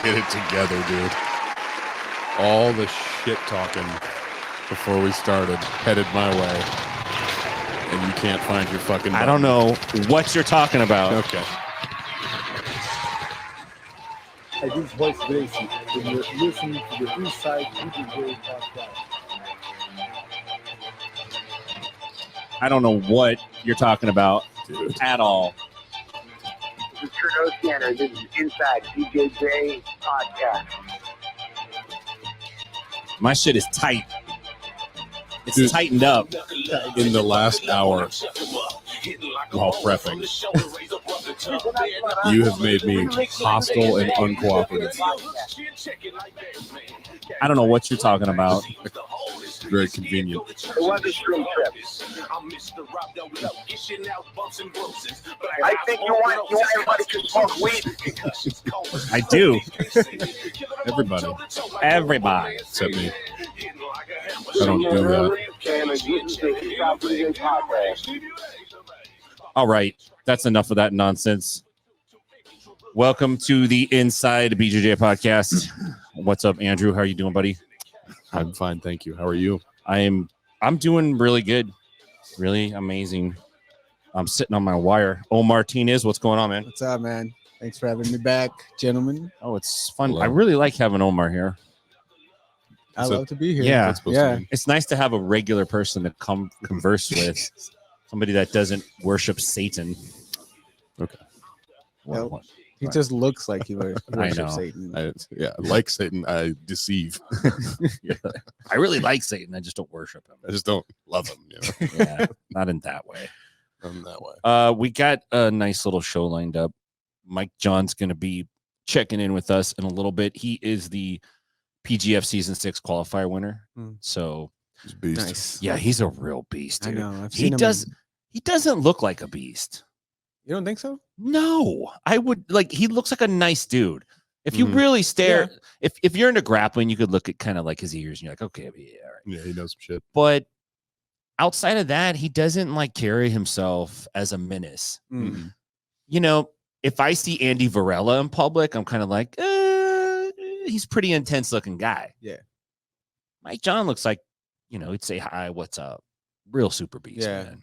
Get it together, dude. All the shit talking before we started headed my way. And you can't find your fucking button. I don't know what you're talking about. Okay. Hey, this is Voice Gracie, and you're listening to the Inside BJJ podcast. I don't know what you're talking about at all. This is Kurt O'Scanner. This is Inside BJJ podcast. My shit is tight. It's Dude, tightened up. In the last hour, while prepping, you have made me hostile and uncooperative. I don't know what you're talking about. Very convenient. It was a stream trip. I think you want everybody to smoke weed. I do. Everybody. Except me. I don't do that. All right. That's enough of that nonsense. Welcome to the Inside BJJ podcast. What's up, Andrew? How are you doing, buddy? I'm fine, thank you. How are you? I'm doing really good. Really amazing. I'm sitting on my wire. Omar Martinez, what's going on, man? What's up, man? Thanks for having me back, gentlemen. Oh, it's fun. Hello. I really like having Omar here. I So- love to be here. Yeah. What's supposed to be? It's nice to have a regular person to come converse with. Somebody that doesn't worship Satan. Okay. Nope. What? He just looks like he worships know. Satan. Like Satan, I deceive. I really like Satan. I just don't worship him. I just don't love him. Yeah, not in that way. I'm that way. We got a nice little show lined up. Mike John's going to be checking in with us in a little bit. He is the PGF Season 6 qualifier winner. So, He's a beast. Nice. yeah, he's a real beast, I dude. know. I've He seen him. he doesn't look like a beast. You don't think so? No, I would like. He looks like a nice dude. If you Mhm. really stare, if you're into grappling, you could look at kind of like his ears, and you're like, okay, yeah, all right. Yeah, he knows some shit. But outside of that, he doesn't like carry himself as a menace. Mm. You know, if I see Andy Varela in public, I'm kind of like, he's pretty intense looking guy. Yeah. Mike John looks like, he'd say hi, what's up, real super beast. Yeah. Man.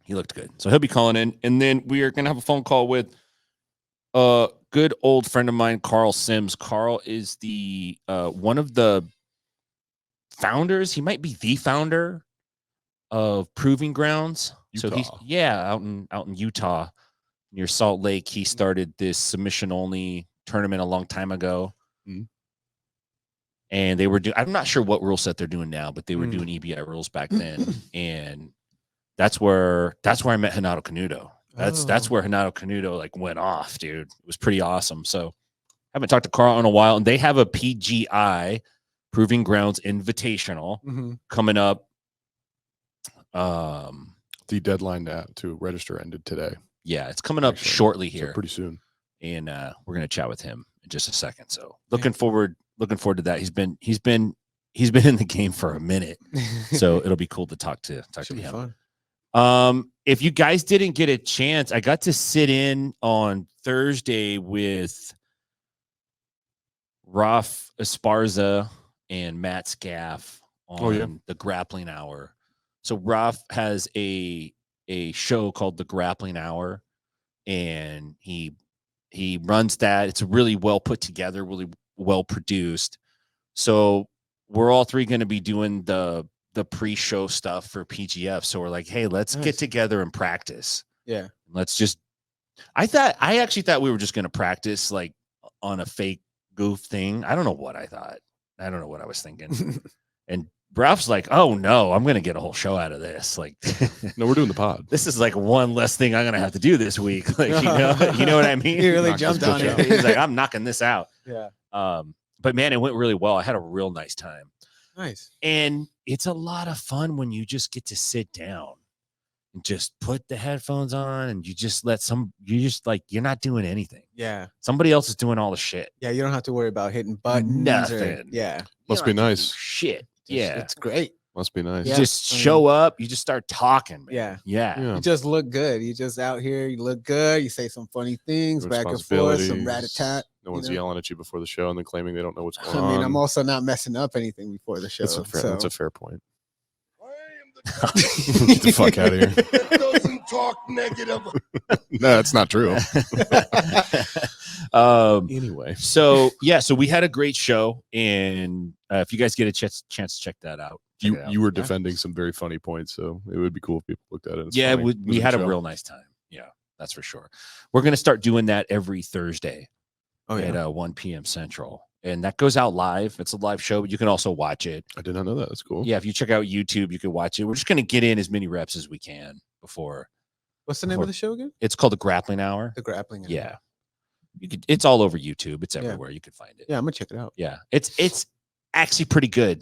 He looked good. So he'll be calling in. And then we are going to have a phone call with a good old friend of mine, Carl Sims. Carl is the one of the founders. He might be the founder of Proving Grounds. So he's out in Utah near Salt Lake. He started this submission only tournament a long time ago. Mhm. And they were doing, I'm not sure what rule set they're doing now, but they were doing EBI rules back then. And that's where I met Hanato Canuto. That's where Hanato Canuto like went off, dude. It was pretty awesome. So I haven't talked to Carl in a while, and they have a PGI Proving Grounds Invitational coming up. The deadline to register ended today. Yeah, it's coming up shortly here, So pretty soon. and we're gonna chat with him in just a second. So looking forward to that. He's been in the game for a minute, so it'll be cool to talk to Should be him. fun. If you guys didn't get a chance, I got to sit in on Thursday with Raf Esparza and Matt Scaff on the Grappling Hour. So Raf has a show called the Grappling Hour, and he runs that. It's really well put together, really well produced. So we're all three going to be doing the pre-show stuff for PGF. So we're like, hey, let's get together and practice. Yeah. Let's just, I actually thought we were just going to practice like on a fake goof thing. I don't know what I thought. I don't know what I was thinking. And Ralph's like, oh no, I'm going to get a whole show out of this. Like, No, we're doing the pod. this is like one less thing I'm going to have to do this week. Like, you know what I mean? He really Knock jumped this on bitch it. He's like, I'm knocking this out. Yeah. But man, it went really well. I had a real nice time. Nice. And it's a lot of fun when you just get to sit down and just put the headphones on and you just you're not doing anything. Yeah. Somebody else is doing all the shit. Yeah. You don't have to worry about hitting buttons. Nothing. Yeah. Must You be don't have to nice. do shit. It's- Yeah. It's great. Must be nice. You Yeah. just I mean- show up, you just start talking, man. Yeah. Yeah. Yeah. You just look good. You just out here. You look good. You say some funny things No back and forth. Some responsibilities. rat-a-tat. No one's know? yelling at you before the show and then claiming they don't know what's going I on. mean, I'm also not messing up anything before the show. That's a fair point. I Get the fuck out of here. that doesn't talk negative. No, that's not true. Anyway, So we had a great show, and if you guys get a chance to check that out, check it out. you were defending some very funny points, so it would be cool if people looked at it. It's yeah, funny. It was we a had a show. real nice time. Yeah, that's for sure. We're gonna start doing that every Thursday Oh, yeah. at 1 p.m. Central, and that goes out live. It's a live show, but you can also watch it. I did not know that. That's cool. Yeah, if you check out YouTube, you can watch it. We're just gonna get in as many reps as we can before. What's the name of the show again? It's called the Grappling Hour. The Grappling Hour. Yeah, you could. It's all over YouTube. It's Yeah. everywhere. You can find it. Yeah, I'm gonna check it out. Yeah, it's actually pretty good.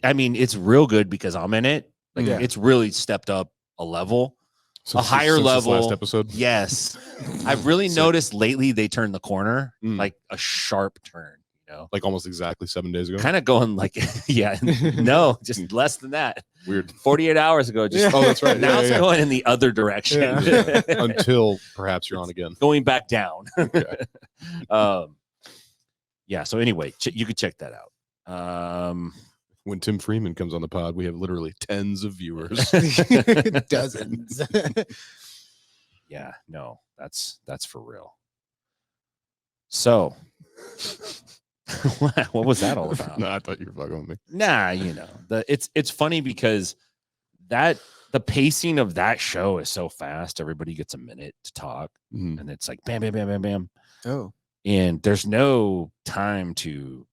It's real good because I'm in it. Like Yeah. it's really stepped up a level. Since- higher since this level. last episode. Yes, I've really Sick. noticed lately they turned the corner, Mm. like a sharp turn. You know, Like almost exactly 7 days ago. kind of going like, yeah, no, just less than that. Weird. 48 hours ago, just Oh, that's right. now Yeah, it's yeah. going in the other direction, Yeah. Until perhaps you're on again. going back down. Okay. Yeah. So anyway, you could check that out. When Tim Freeman comes on the pod, we have literally tens of viewers. Dozens. Yeah, no, that's for real. So, what was that all about? No, I thought you were fucking with me. Nah, it's funny because the pacing of that show is so fast. Everybody gets a minute to talk, Mhm. and it's like bam, bam, bam, bam, bam, Oh, and there's no time to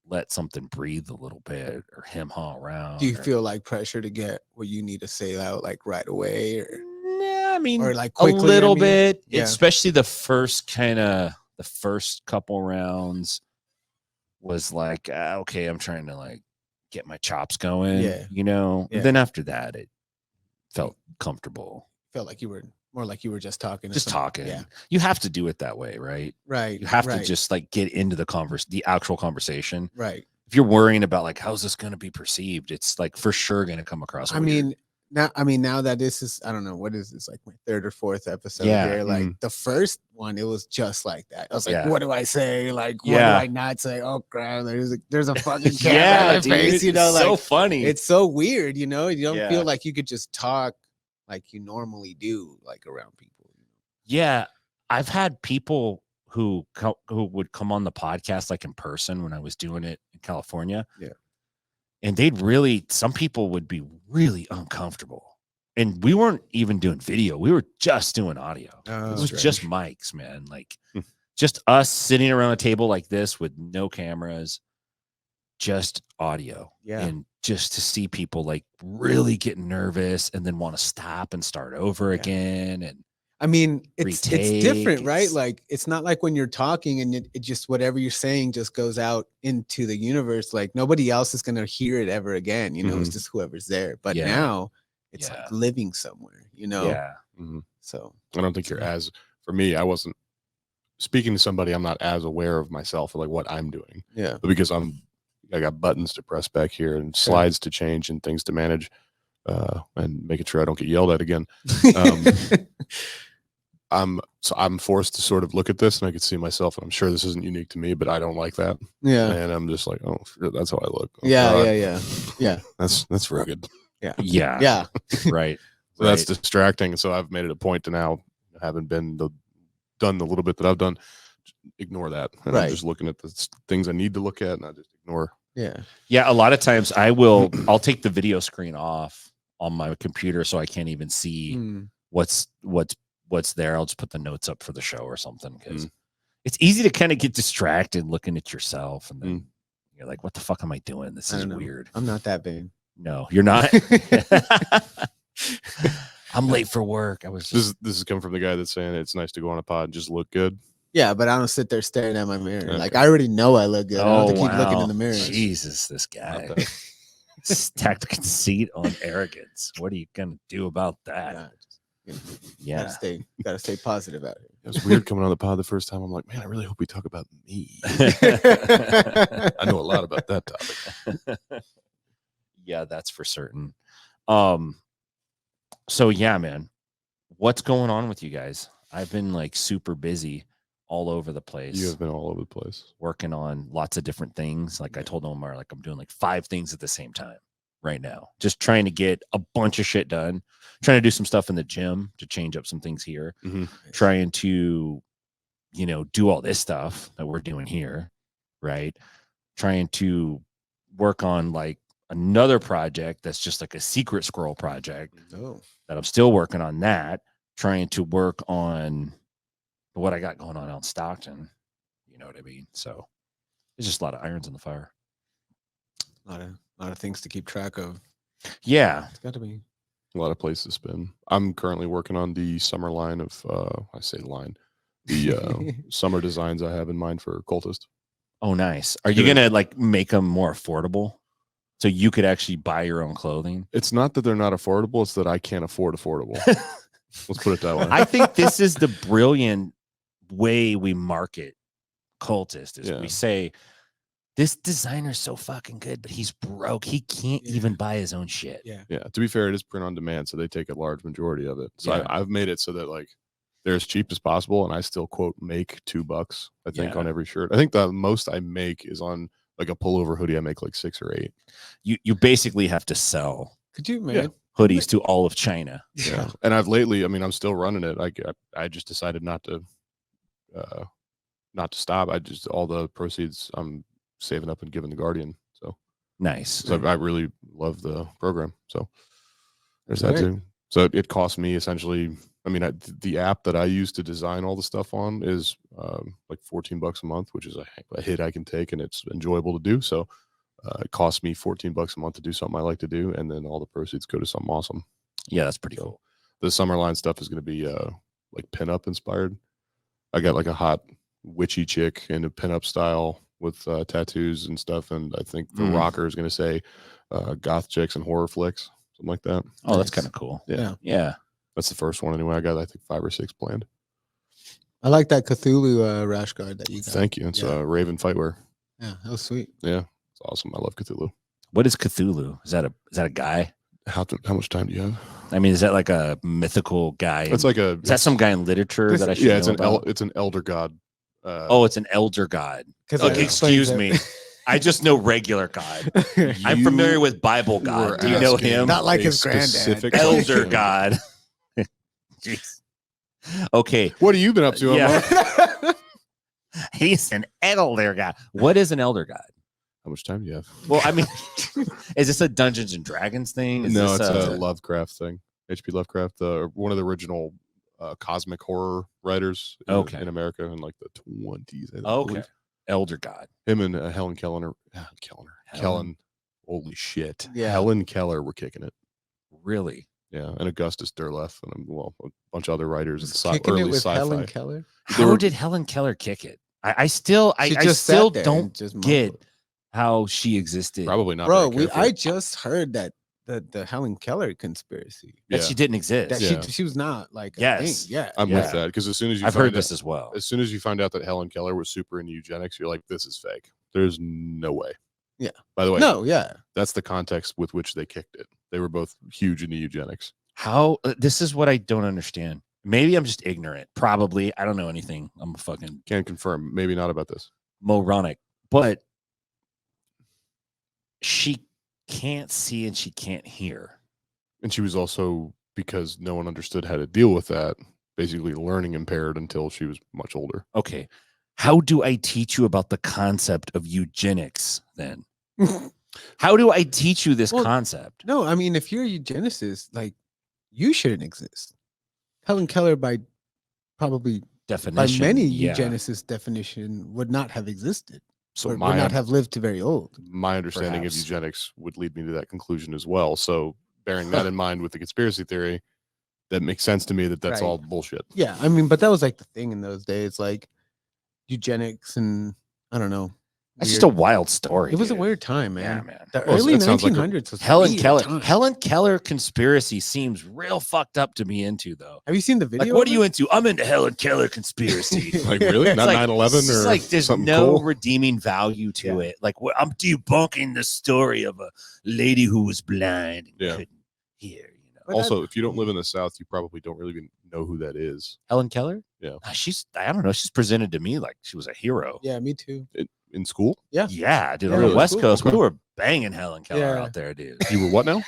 let something breathe a little bit or haw around. do you or- feel like pressure to get what you need to say out like right away, or Nah, I mean, like a quickly? little I mean? bit, Yeah. especially the first couple rounds was like, okay, I'm trying to like get my chops going. Yeah. And Yeah. then after that, it felt comfortable. Felt like you were more like you were just talking. to Just someone. talking. Yeah. You have to do it that way, right? Right. You have right, to just like get into the actual conversation. right. If you're worrying about like how's this going to be perceived, it's like for sure going to come across. I weird. mean, now that this is, I don't know, what is this, like my third or fourth episode Yeah, here? Like the first one, it was just like that. I was like, Yeah. what do I say? Like, what Yeah. do I not say? Oh crap, there's a fucking camera yeah, in my dude, face, it's like so funny. it's so weird, you don't Yeah. feel like you could just talk like you normally do, like around people. Yeah, I've had people who would come on the podcast like in person when I was doing it in California. Yeah. And some people would be really uncomfortable. And we weren't even doing video. We were just doing audio. Oh, It was strange. just mics, man. Like Hmm. just us sitting around a table like this with no cameras, just audio. Yeah. And just to see people like really get nervous and then want to stop and start over Yeah. again. And I mean, it's different, retake, right? it's- Like it's not like when you're talking and it just whatever you're saying just goes out into the universe. Like nobody else is gonna hear it ever again. It's just whoever's there. But Yeah. now it's Yeah. like living somewhere. yeah. Mhm. So I don't think you're as, for me, I wasn't speaking to somebody, I'm not as aware of myself or like what I'm doing. yeah, But because I got buttons to press back here and slides to change and things to manage and making sure I don't get yelled at again. I'm forced to sort of look at this and I can see myself, and I'm sure this isn't unique to me, but I don't like that. yeah, And I'm just like, oh, sure, that's how I look. Oh, yeah, God. yeah. That's rugged. Yeah. Yeah. Right. So that's Right. distracting. And so I've made it a point to now, having done the little bit that I've done, ignore that. And Right. I'm just looking at the things I need to look at, and I just ignore. Yeah. Yeah. A lot of times I'll take the video screen off on my computer so I can't even see Mm. what's there. I'll just put the notes up for the show or something because it's easy to kind of get distracted looking at yourself and then you're like, what the fuck am I doing? This I is don't know. weird. I'm not that big. No, you're not. I'm late for work. I was just, This is coming from the guy that's saying it's nice to go on a pod and just look good. Yeah, but I don't sit there staring at my mirror. Okay. Like I already know I look good. I don't have to keep looking wow. in the mirror. Jesus, this guy. Not that- Stacked conceit on arrogance. What are you gonna do about that? Nah, Yeah. gotta stay positive out It was weird coming on the pod the first time. I'm like, man, I really hope we talk about me. here. I know a lot about that topic. Yeah, that's for certain. So yeah, man, what's going on with you guys? I've been like super busy all over the place. You have been all over the place. Working on lots of different things. Like I told Omar, like I'm doing like 5 things at the same time right now. Just trying to get a bunch of shit done. Trying to do some stuff in the gym to change up some things here. Mm-hmm. Trying to, you know, do all this stuff that we're doing here, right? Trying to work on like another project that's just like a secret squirrel project that I'm still working on that. Trying to work on what I got going on out in Stockton. You know what I mean? So there's just a lot of irons in the fire. A lot of things to keep track of. Yeah. It's got to be A lot of places to spin. I'm currently working on the summer line of the summer designs I have in mind for Cultist. Oh, nice. Are you gonna like make them more affordable so you could actually buy your own clothing? It's not that they're not affordable, it's that I can't afford affordable. Let's put it that way. I think this is the brilliant way we market Cultist is we say this designer's so fucking good, but he's broke. He can't even buy his own shit. Yeah. To be fair, it is print on demand, so they take a large majority of it. So I've made it so that like they're as cheap as possible, and I still quote make $2, I think, on every shirt. I think the most I make is on like a pullover hoodie. I make like 6 or 8. You basically have to sell. Could you imagine hoodies to all of China? Yeah, and I've lately, I mean, I'm still running it. I just decided not to stop. I just all the proceeds I'm saving up and giving the Guardian. So nice. So I really love the program. So there's that too. So it cost me essentially. I mean, the app that I use to design all the stuff on is like $14 a month, which is a hit I can take, and it's enjoyable to do. So it costs me $14 a month to do something I like to do, and then all the proceeds go to something awesome. Yeah, that's pretty cool. The summer line stuff is going to be like pinup inspired. I got like a hot witchy chick in a pinup style with tattoos and stuff, and I think the rocker is going to say goth chicks and horror flicks, something like that. Oh, that's kind of cool. Yeah. That's the first one anyway. I got I think 5 or 6 planned. I like that Cthulhu rash guard that you got. Thank you. It's Raven Fightwear. Yeah, that was sweet. Yeah, it's awesome. I love Cthulhu. What is Cthulhu? Is that a guy? How much time do you have? I mean, is that like a mythical guy? It's like a. Is that some guy in literature that I should know about? It's an elder god. It's an elder god. Okay, excuse me. I just know regular God. I'm familiar with Bible God. Do you know him? Not like his granddad. Elder God. Jeez. Okay. What have you been up to? Yeah. He's an elder god. What is an elder god? How much time do you have? Well, I mean, is this a Dungeons and Dragons thing? No, it's a Lovecraft thing. H.P. Lovecraft, one of the original cosmic horror writers in America in like the 20s. Okay. Elder god. Him and Helen Keller. Kellen. Holy shit. Yeah. Helen Keller were kicking it. Really? Yeah, and Augustus Derleth and a bunch of other writers in early it with sci-fi. Helen Keller. How did Helen Keller kick it? I still don't get how she existed. Probably not. Bro, I just heard that the Helen Keller conspiracy that she didn't exist. That she was not like a thing. Yeah, I'm with that because as soon as I've heard this as well. As soon as you find out that Helen Keller was super into eugenics, you're like, this is fake. There's no way. Yeah. By the way, that's the context with which they kicked it. They were both huge into eugenics. How this is what I don't understand. Maybe I'm just ignorant. Probably. I don't know anything. I'm a fucking can't confirm. Maybe not about this. Moronic. But she can't see and she can't hear. And she was also, because no one understood how to deal with that, basically learning impaired until she was much older. Okay. How do I teach you about the concept of eugenics then? How do I teach you this concept? No, I mean, if you're a eugenicist, like, you shouldn't exist. Helen Keller, by many eugenicists' definition, would not have existed. So would not have lived to very old. My understanding of eugenics would lead me to that conclusion as well. So bearing that in mind with the conspiracy theory, that makes sense to me that's all bullshit. Yeah, I mean, but that was like the thing in those days, like eugenics and I don't know. That's just a wild story. It was a dude. weird time, man. Yeah, man. The Well, early it sounds like a 1900s was Helen weird Keller. time. Helen Keller conspiracy seems real fucked up to be into, though. Have you seen the video? Like, what of are you it? into? I'm into Helen Keller conspiracy. Like really? It's Not like, 9/11 it's or like there's something no cool? redeeming value to Yeah. it. Like I'm debunking the story of a lady who was blind and Yeah. couldn't hear. But Also, if you don't live in the South, you probably don't really even know who that is. Helen Keller? Yeah. I don't know. She's presented to me like she was a hero. Yeah, me too. In school? Yeah. Yeah, dude. Yeah, On the really? West Cool. Coast, Okay. we were banging Helen Keller Yeah. out there, dude. You were what now?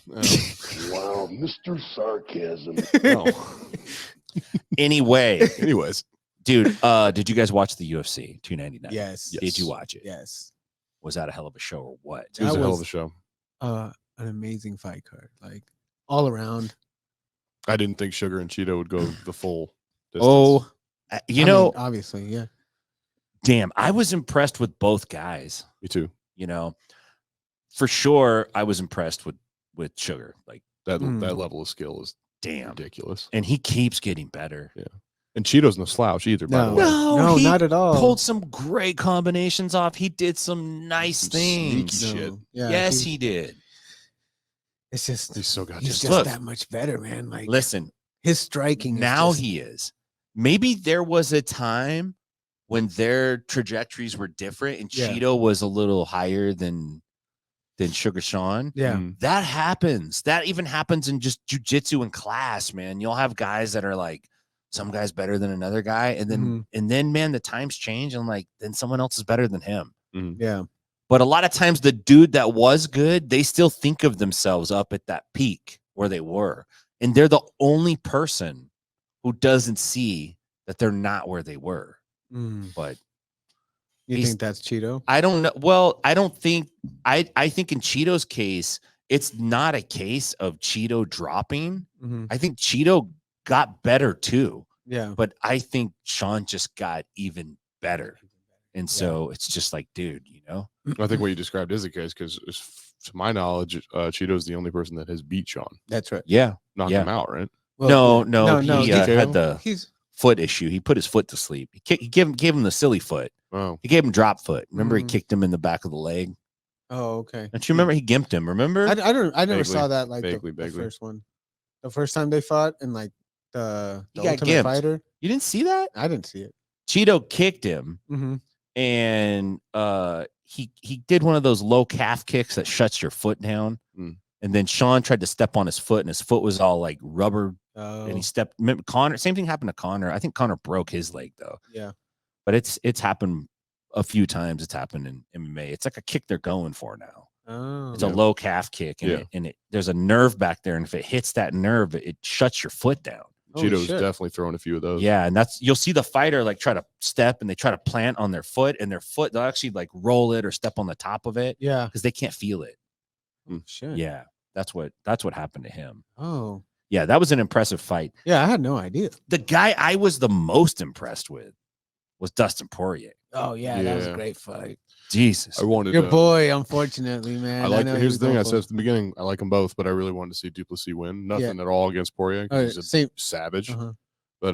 Wow, Mr. Sarcasm. Anyway, Anyways, dude, did you guys watch the UFC 299? Yes. Did you watch it? Yes. Was that a hell of a show or what? it was That a hell was- of a show. An amazing fight card, like all around. I didn't think Sugar and Cheeto would go the full distance. Oh, I you mean, know, obviously, yeah. damn, I was impressed with both guys. Me too. You know, for sure, I was impressed with Sugar. Like, That Mm. that level of skill is damn, ridiculous. and he keeps getting better. And Cheeto's no slouch either. By the way, No, he not at all. Pulled some great combinations off. He did some nice Some things. sneaky shit. Yeah, Yes, he did. It's just he's so goddamn. he's Just just look. that much better, man. Like Listen, his striking. now is just, he is. Maybe there was a time when their trajectories were different and Yeah. Cheeto was a little higher than Sugar Sean. yeah. Mm. That happens. That even happens in just jujitsu in class, man. You'll have guys that are like, some guy's better than another guy, and then man, the times change, and like then someone else is better than him. Yeah. But a lot of times, the dude that was good, they still think of themselves up at that peak where they were, and they're the only person who doesn't see that they're not where they were. Mm. But You He's- think that's Cheeto? I don't know. Well, I don't think I think in Cheeto's case, it's not a case of Cheeto dropping. Mhm. I think Cheeto got better too, Yeah. but I think Sean just got even better. And so it's just like, dude, you know, I think what you described is the case because, to my knowledge, Cheeto's the only person that has beat Sean, That's right. yeah. knocked Yeah. him out, right? Well, No, he TKO? had the he's foot issue. He put his foot to sleep. He gave him the silly foot. Oh, He gave him drop foot. Remember, he Mhm. kicked him in the back of the leg. oh okay. Don't you remember? He gimped him. Remember? I never Vaguely, saw that like vaguely, the vaguely. first one. The first time they fought and like the He got Ultimate gimped. Fighter. You didn't see that? I didn't see it. Cheeto kicked him, Mm-hmm. and he did one of those low calf kicks that shuts your foot down. Mm. And then Sean tried to step on his foot, and his foot was all like rubber. Oh, And he stepped. Remember Connor? Same thing happened to Connor. I think Connor broke his leg though. yeah. But it's happened a few times. It's happened in MMA. It's like a kick they're going for now. Oh, It's a low calf kick, and Yeah. there's a nerve back there, and if it hits that nerve, it shuts your foot down. Holy Cheeto's shit. definitely throwing a few of those. Yeah, and you'll see the fighter like try to step and they try to plant on their foot, and their foot they'll actually like roll it or step on the top of it Yeah. because they can't feel it. Shit. Yeah, that's what happened to him. Oh. Yeah, that was an impressive fight. Yeah, I had no idea. The guy I was the most impressed with was Dustin Poirier. Oh yeah, that was a Yeah. great fight. Jesus, I wanted Your to, boy, unfortunately, man. I like. know he Here's was the thing. going I for said it. at the beginning. I like them both, but I really wanted to see Duplessis win. Nothing at all against Poirier. 'Cause Oh, he's a same. savage, Uh-huh. but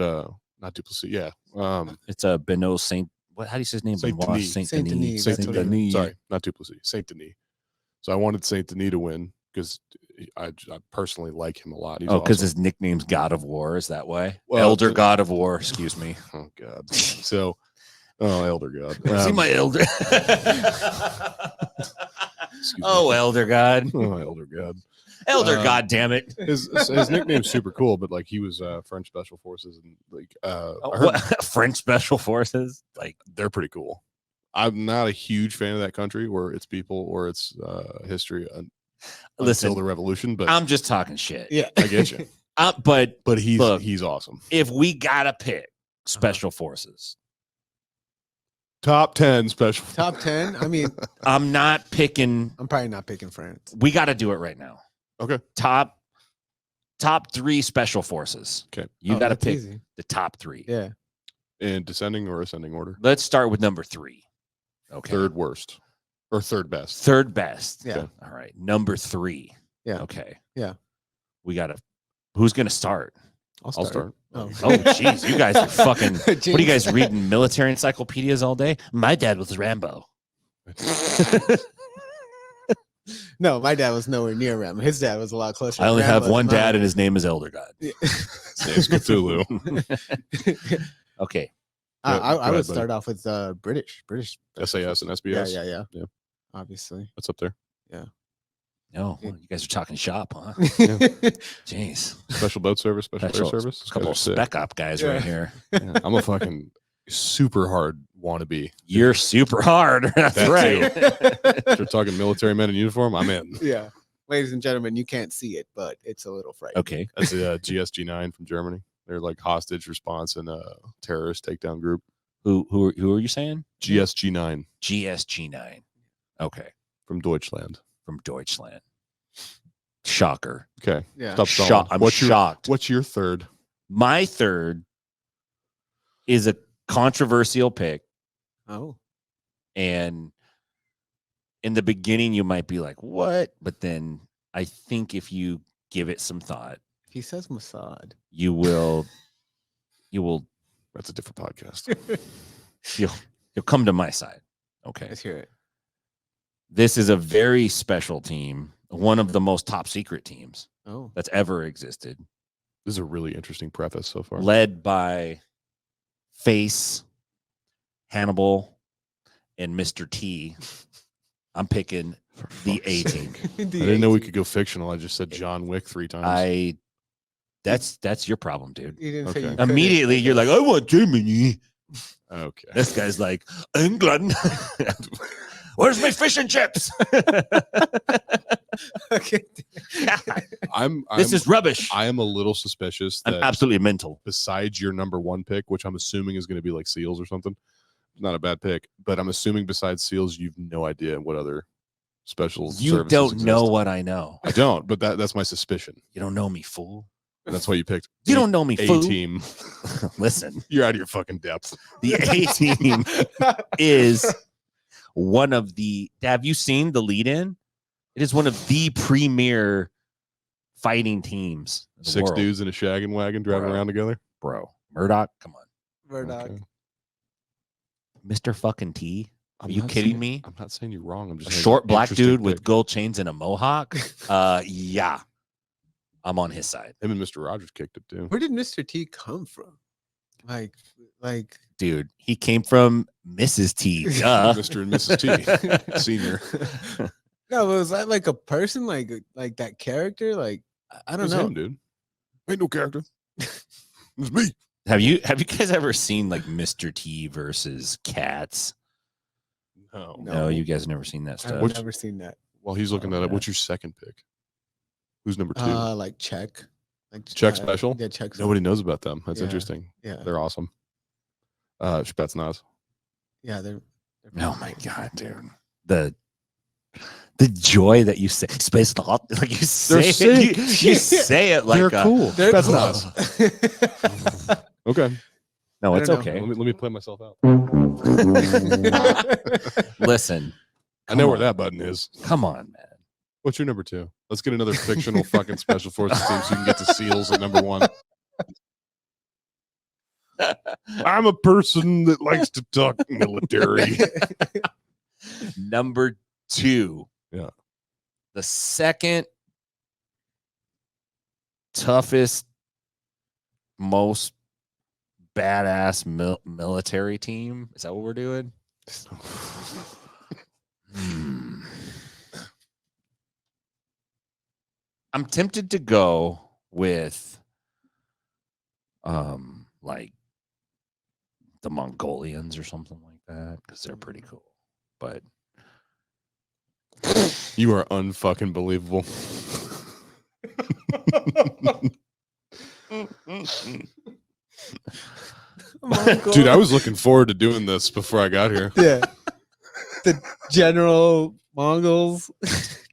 not Duplessis. Yeah. it's a Benoit Saint. What? How do you say his name? Saint Benoit Denis. Saint Saint Denis. Denis, Saint that's what it Denis. Denis. Sorry, not Duplessis. Saint Denis. So I wanted Saint Denis to win because I personally like him a lot. He's Oh, because awesome. his nickname's God of War. Is that why? Well, Elder the- God of War. Excuse me. Oh God. So, Elder God. See my elder. Excuse Oh, me. Elder God. Oh, Elder God. Elder Um, God damn it. His nickname's super cool, but like he was French Special Forces and like I heard What? French Special Forces? Like, they're pretty cool. I'm not a huge fan of that country or its people or its history listen, until the revolution, but I'm just talking shit. Yeah. I get you. But But he's Look. he's awesome. if we gotta pick Special Forces, Top 10 special. Top 10. I mean, I'm not picking. I'm probably not picking France. We got to do it right now. Okay. Top 3 Special Forces. Okay. You Oh, got to that's pick easy. the top 3. Yeah. In descending or ascending order. Let's start with number 3. Okay. Third worst or third best. Third best. Yeah. Okay. All right. Number 3. Yeah. Okay. Yeah. We got to. Who's going to start? I'll start. Oh, jeez, you guys are fucking. What are you guys reading? Military encyclopedias all day? My dad was Rambo. No, my dad was nowhere near Rambo. His dad was a lot closer. I only Rambo have one than mine. dad, and his name is Elder God. Yeah. His name's Cthulhu. Okay. I would start off with British SAS and SBS. Yeah. Obviously, That's up there. Oh, well, you guys are talking shop, huh? Yeah. Jeez. Special boat service, special air service. A couple of spec op guys right here. Yeah, I'm a fucking super hard wannabe. You're super hard. That's That right. If you're talking military men in uniform, I'm in. Yeah. Ladies and gentlemen, you can't see it, but it's a little frightening. Okay. That's the GSG9 from Germany. They're like hostage response and a terrorist takedown group. Who are you saying? GSG9 GSG9. Okay. from Deutschland. From Deutschland. Shocker. Okay. Yeah. Stop stalling. I'm shocked. What's your third? My third is a controversial pick. Oh. And in the beginning, you might be like, what? But then I think if you give it some thought, If he says Mossad, you will That's a different podcast. you'll come to my side. Okay. let's hear it. This is a very special team, one of the most top secret teams Oh. that's ever existed, This is a really interesting preface so far. led by Face, Hannibal, and Mr. T. I'm picking the A team. I didn't know we could go fictional. I just said John Wick 3 times. That's your problem, dude. You didn't say Okay. you couldn't. Immediately you're like, I want Germany. Okay. This guy's like, England. Where's my fish and chips? Okay. This is rubbish. I am a little suspicious I'm that absolutely mental. besides your number one pick, which I'm assuming is going to be like SEALs or something, not a bad pick, but I'm assuming besides SEALs, you've no idea what other special You services don't know exist. what I know. I don't, but that's my suspicion. You don't know me, fool. And that's why you picked You don't know me, A fool. team. Listen, You're out of your fucking depth. the A team is one of the. Have you seen the lead-in? It is one of the premier fighting teams. In the 6 world. dudes in a shaggin' wagon driving Bro. around together. Bro. Murdoch, come on, Murdoch. Okay. Mr. Fucking T. Are I'm you not kidding saying- me? I'm not saying you're wrong. I'm A just saying short it's an black interesting dude with pick. gold chains and a mohawk. Yeah, I'm on his side, Him and Mr. Rogers kicked it too. Where did Mr. T come from? Like dude. He came from Mrs. T. Duh. Mr. and Mrs. T. Senior. No, but was that like a person, like that character? Like I don't Who's know. him, dude? Ain't no character. It's me. Have you guys ever seen like Mr. T versus Cats? No. No, you guys never seen that I've stuff. never seen that. While he's looking that up, what's your second pick? Who's number 2? Like Czech. Like Czech Special? Yeah, Czech. Nobody knows about them. That's Yeah. interesting. Yeah. They're awesome. Spetsnaz. Yeah, they're Oh my god, dude. The joy that you say space dot, like you say sick. it, you say it like They're cool. They're Spetsnaz. Okay. No, I it's don't know. okay. Let me play myself out. Listen, I know Come where on. that button is. come on, man. What's your number 2? Let's get another fictional fucking special forces team so you can get to SEALs at number 1. I'm a person that likes to talk military. Number 2. Yeah. The second toughest, most badass military team. Is that what we're doing? I'm tempted to go with like the Mongolians or something like that because they're pretty cool. But You are unfucking believable. Dude, I was looking forward to doing this before I got here. Yeah. The general Mongols.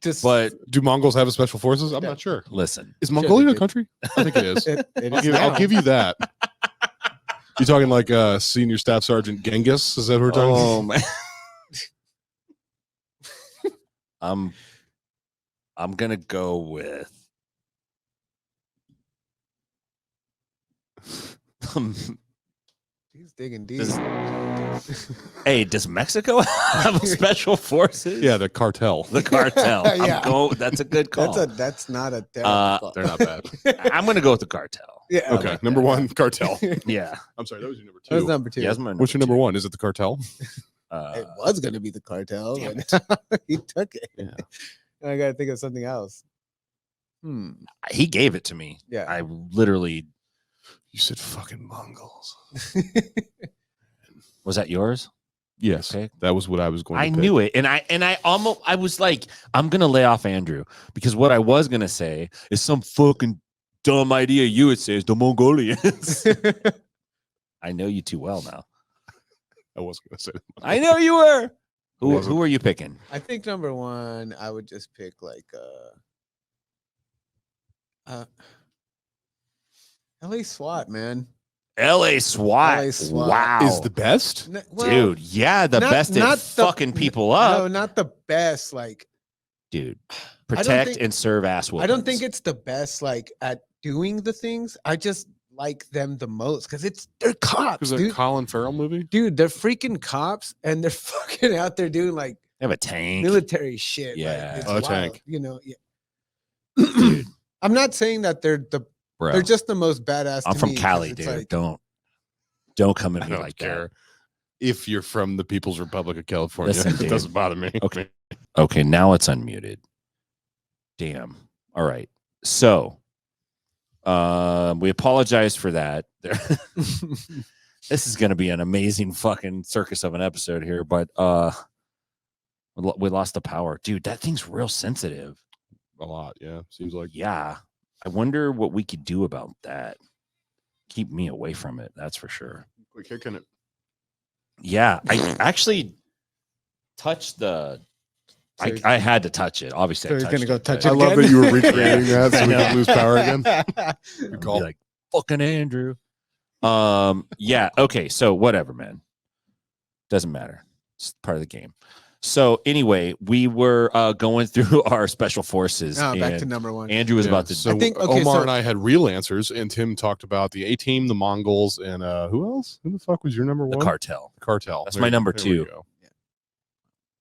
Just but Do Mongols have a special forces? I'm Yeah. not sure. listen, Is Mongolia they a do. country? I think it is. it I'll is give you that. You talking like Senior Staff Sergeant Genghis? Is that who we're talking? oh man, I'm gonna go with He's digging deep. Does Mexico have special forces? Yeah, the cartel. The cartel. Yeah. That's a good call. That's not a terrible call. They're not bad. I'm going to go with the cartel. Yeah. Okay, like number that. one, cartel. Yeah. I'm sorry, that was your number That was two. number 2. Yeah, that's my number What's your number two. one? Is it the cartel? It was going to be the cartel, Damn but he took it. Yeah. And I got to think of something else. He gave it to me. Yeah. I literally. You said fucking Mongols. Was that yours? Yes, Okay. that was what I was going to I pick. knew it. And I was like, I'm going to lay off Andrew because what I was going to say is some fucking dumb idea you would say is the Mongolians. I know you too well now. I wasn't going to say that. I know you were. Who are you picking? I think number 1, I would just pick like LA SWAT, man. LA SWAT. LA SWAT. Wow. Is the best? Dude, yeah, the best at fucking people up. No, not the best. Like, dude, protect and serve ass whoopings. I don't think it's the best, like, at doing the things. I just like them the most because they're cops. Is it a Colin Farrell movie? Dude, they're freaking cops and they're fucking out there doing like they have a tank, military shit. Yeah, like, it's a wild, tank. You know, yeah. I'm not saying that they're just the most badass. I'm to from me, Cali, dude. like, don't come at me like that. If you're from the People's Republic of California, Listen, it dude. doesn't bother me. Okay, now it's unmuted. Damn. All right. So, we apologize for that. This is going to be an amazing fucking circus of an episode here, but we lost the power, dude. That thing's real sensitive. A lot, yeah. Seems like. Yeah. I wonder what we could do about that. Keep me away from it. That's for sure. We're kicking it. Yeah, I actually touched the. I had to touch it. Obviously, So I he's gonna go touch it. it. I love again? that you were recreating that so we can lose power again. I'd be like fucking Andrew. Yeah. Okay. So whatever, man. Doesn't matter. It's part of the game. So anyway, we were going through our special forces. Oh, back to number 1. Andrew was about to. So I think, Omar and I had real answers, and Tim talked about the A-Team, the Mongols, and who else? Who the fuck was your number the one? cartel. Cartel. That's my number there we 2. go.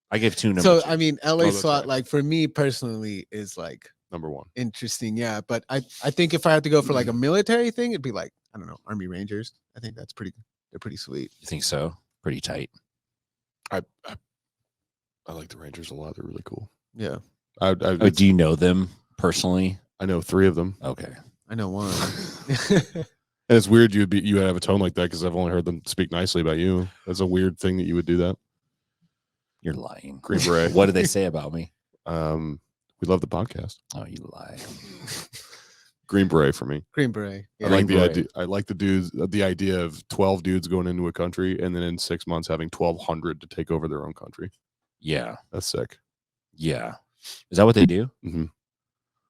I gave 2 numbers. So I mean, LA that's SWAT, right. like for me personally, is like Number 1. interesting. Yeah, but I think if I had to go for like a military thing, it'd be like, I don't know, Army Rangers. I think they're pretty sweet. You think so? Pretty tight. I like the Rangers a lot. They're really cool. Yeah, Do you know them personally? I know 3 of them. Okay. I know one. And it's weird you would have a tone like that because I've only heard them speak nicely about you. That's a weird thing that you would do that. You're lying. Green Beret. What did they say about me? We love the podcast. Oh, you lie. Green Beret for me. Green Beret. I like the idea. I like the idea of 12 dudes going into a country and then in 6 months having 1,200 to take over their own country. Yeah. That's sick. Yeah. Is that what they do? Mm-hmm.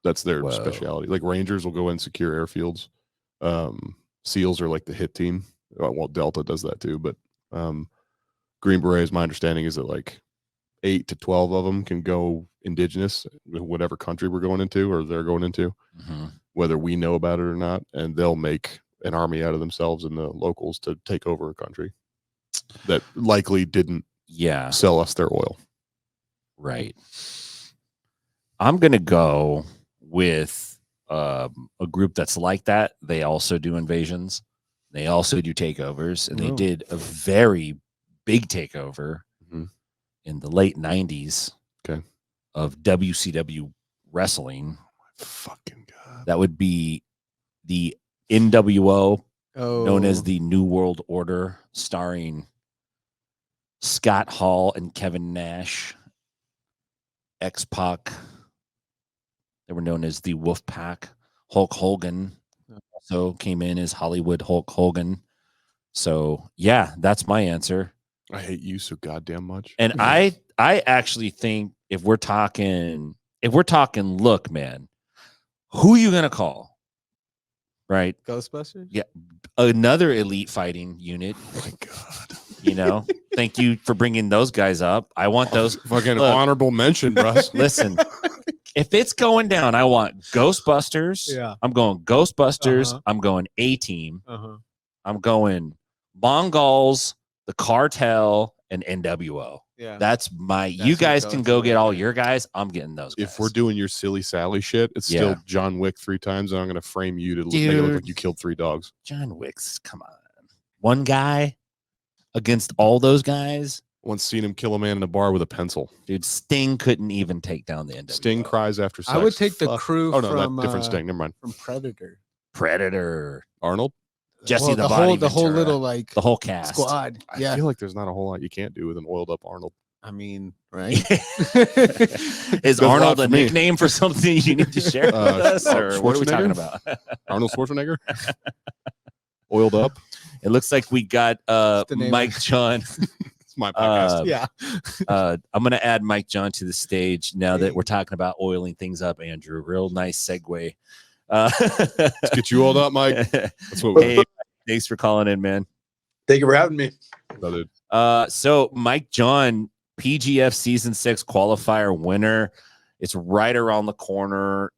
That's their Whoa. specialty. Like Rangers will go in secure airfields. SEALs are like the hit team. Well, Delta does that too, but Green Berets, my understanding is that like 8 to 12 of them can go indigenous, whatever country we're going into or they're going into, whether we know about it or not, and they'll make an army out of themselves and the locals to take over a country that likely didn't sell us their oil. Right. I'm going to go with a group that's like that. They also do invasions. They also do takeovers, and they did a very big takeover in the late 90s of WCW wrestling. Fucking God. That would be the NWO, known as Oh. the New World Order, starring Scott Hall and Kevin Nash, X-Pac. They were known as the Wolf Pack. Hulk Hogan also came in as Hollywood Hulk Hogan. So yeah, that's my answer. I hate you so goddamn much. And I actually think if we're talking, look, man, who are you gonna call? Right? Ghostbusters? Yeah. Another elite fighting unit. Oh my God. You know, thank you for bringing those guys up. I want those. Fucking Look. honorable mention, Russ. Listen, if it's going down, I want Ghostbusters. Yeah. I'm going Ghostbusters. Uh-huh. I'm going A-Team. Uh-huh. I'm going Mongols, the Cartel, and NWO. Yeah, that's you guys can go get all your guys. I'm getting those guys. If we're doing your silly Sally shit, it's still John Wick 3 times, and I'm going to frame you to make it look like you killed 3 dogs. John Wick's, come on. One guy against all those guys. Once seen him kill a man in a bar with a pencil. Dude, Sting couldn't even take down the NWO. Sting cries after sex. I would take the crew from different Sting. Never mind. From Predator. Arnold? Jesse the Body whole Ventura. little like the whole cast squad. I feel like there's not a whole lot you can't do with an oiled up Arnold. I mean, right? Is Arnold a nickname for something you need to share with us, or what are we talking about? Arnold Schwarzenegger, oiled up. It looks like we got Mike John. It's my podcast. Yeah, I'm gonna add Mike John to the stage now that we're talking about oiling things up. Andrew, real nice segue. Let's get you oiled up, Mike. That's what we thanks for calling in, man. Thank you for having me. So Mike John, PGF season 6 qualifier winner. It's right around the corner.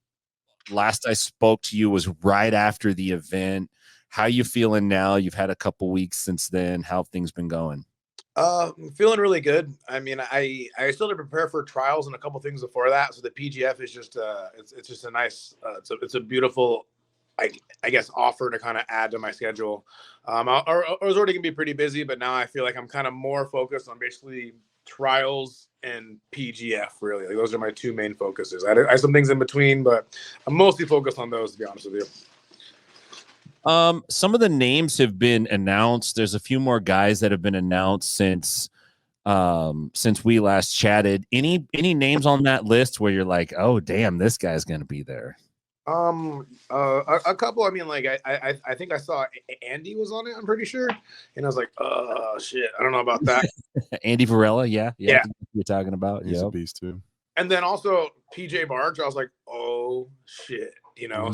Last I spoke to you was right after the event. How you feeling now? You've had a couple weeks since then. How have things been going? Feeling really good. I mean, I still to prepare for trials and a couple things before that. So the PGF is just it's just a nice it's a beautiful I guess offer to kind of add to my schedule. I was already gonna be pretty busy, but now I feel like I'm kind of more focused on basically trials and PGF. Really, like those are my 2 main focuses. I have some things in between, but I'm mostly focused on those, to be honest with you. Some of the names have been announced. There's a few more guys that have been announced since we last chatted. Any names on that list where you're like, oh damn, this guy's gonna be there? A couple. I mean, like I think I saw Andy was on it. I'm pretty sure, and I was like, oh shit, I don't know about that. Andy Varela, yeah. You're talking about. He's a beast too. And then also PJ Barge. I was like, oh shit, you know.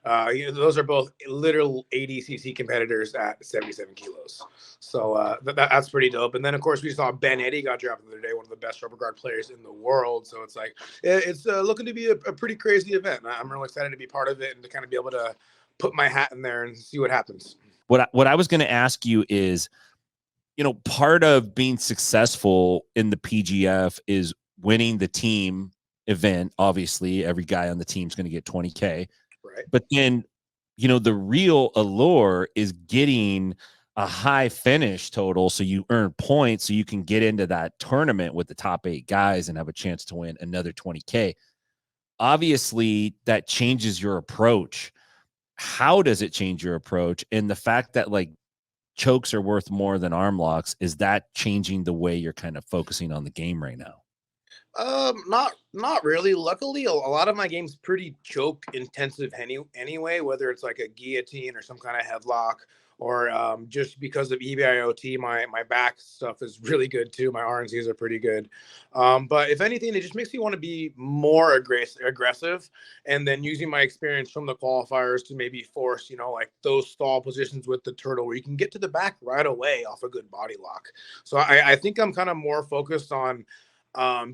Those are both literal 80cc competitors at 77 kilos. So that's pretty dope. And then, of course, we saw Ben Eddy got drafted the other day, one of the best rubber guard players in the world. So it's like, it's looking to be a pretty crazy event. I'm really excited to be part of it and to kind of be able to put my hat in there and see what happens. What I was going to ask you is, you know, part of being successful in the PGF is winning the team event. Obviously, every guy on the team is going to get 20K. Right. But then, you know, the real allure is getting a high finish total so you earn points so you can get into that tournament with the top 8 guys and have a chance to win another 20K. Obviously, that changes your approach. How does it change your approach? And the fact that like chokes are worth more than arm locks, is that changing the way you're kind of focusing on the game right now? Not really. Luckily, a lot of my game's pretty choke intensive anyway, whether it's like a guillotine or some kind of headlock, or just because of EBIOT, my back stuff is really good too. My RNCs are pretty good. But if anything, it just makes me want to be more aggressive, and then using my experience from the qualifiers to maybe force, you know, like those stall positions with the turtle where you can get to the back right away off a good body lock. So I think I'm kind of more focused on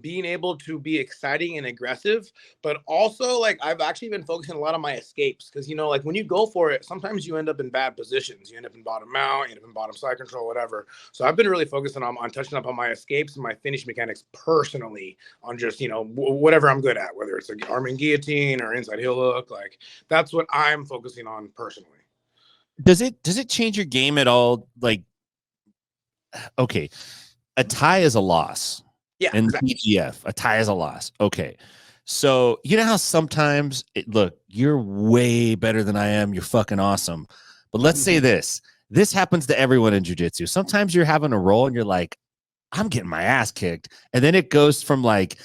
being able to be exciting and aggressive, but also like I've actually been focusing a lot on my escapes, because, you know, like when you go for it, sometimes you end up in bad positions. You end up in bottom mount, you end up in bottom side control, whatever. So I've been really focusing on touching up on my escapes and my finish mechanics personally, on just, you know, whatever I'm good at, whether it's like arm and guillotine or inside heel hook. Like that's what I'm focusing on personally. Does it change your game at all? Like, okay, a tie is a loss. Yeah, and exactly. PGF, a tie is a loss. Okay. So you know how sometimes look, you're way better than I am. You're fucking awesome. But let's say this happens to everyone in jiu-jitsu. Sometimes you're having a roll and you're like, I'm getting my ass kicked. And then it goes from like,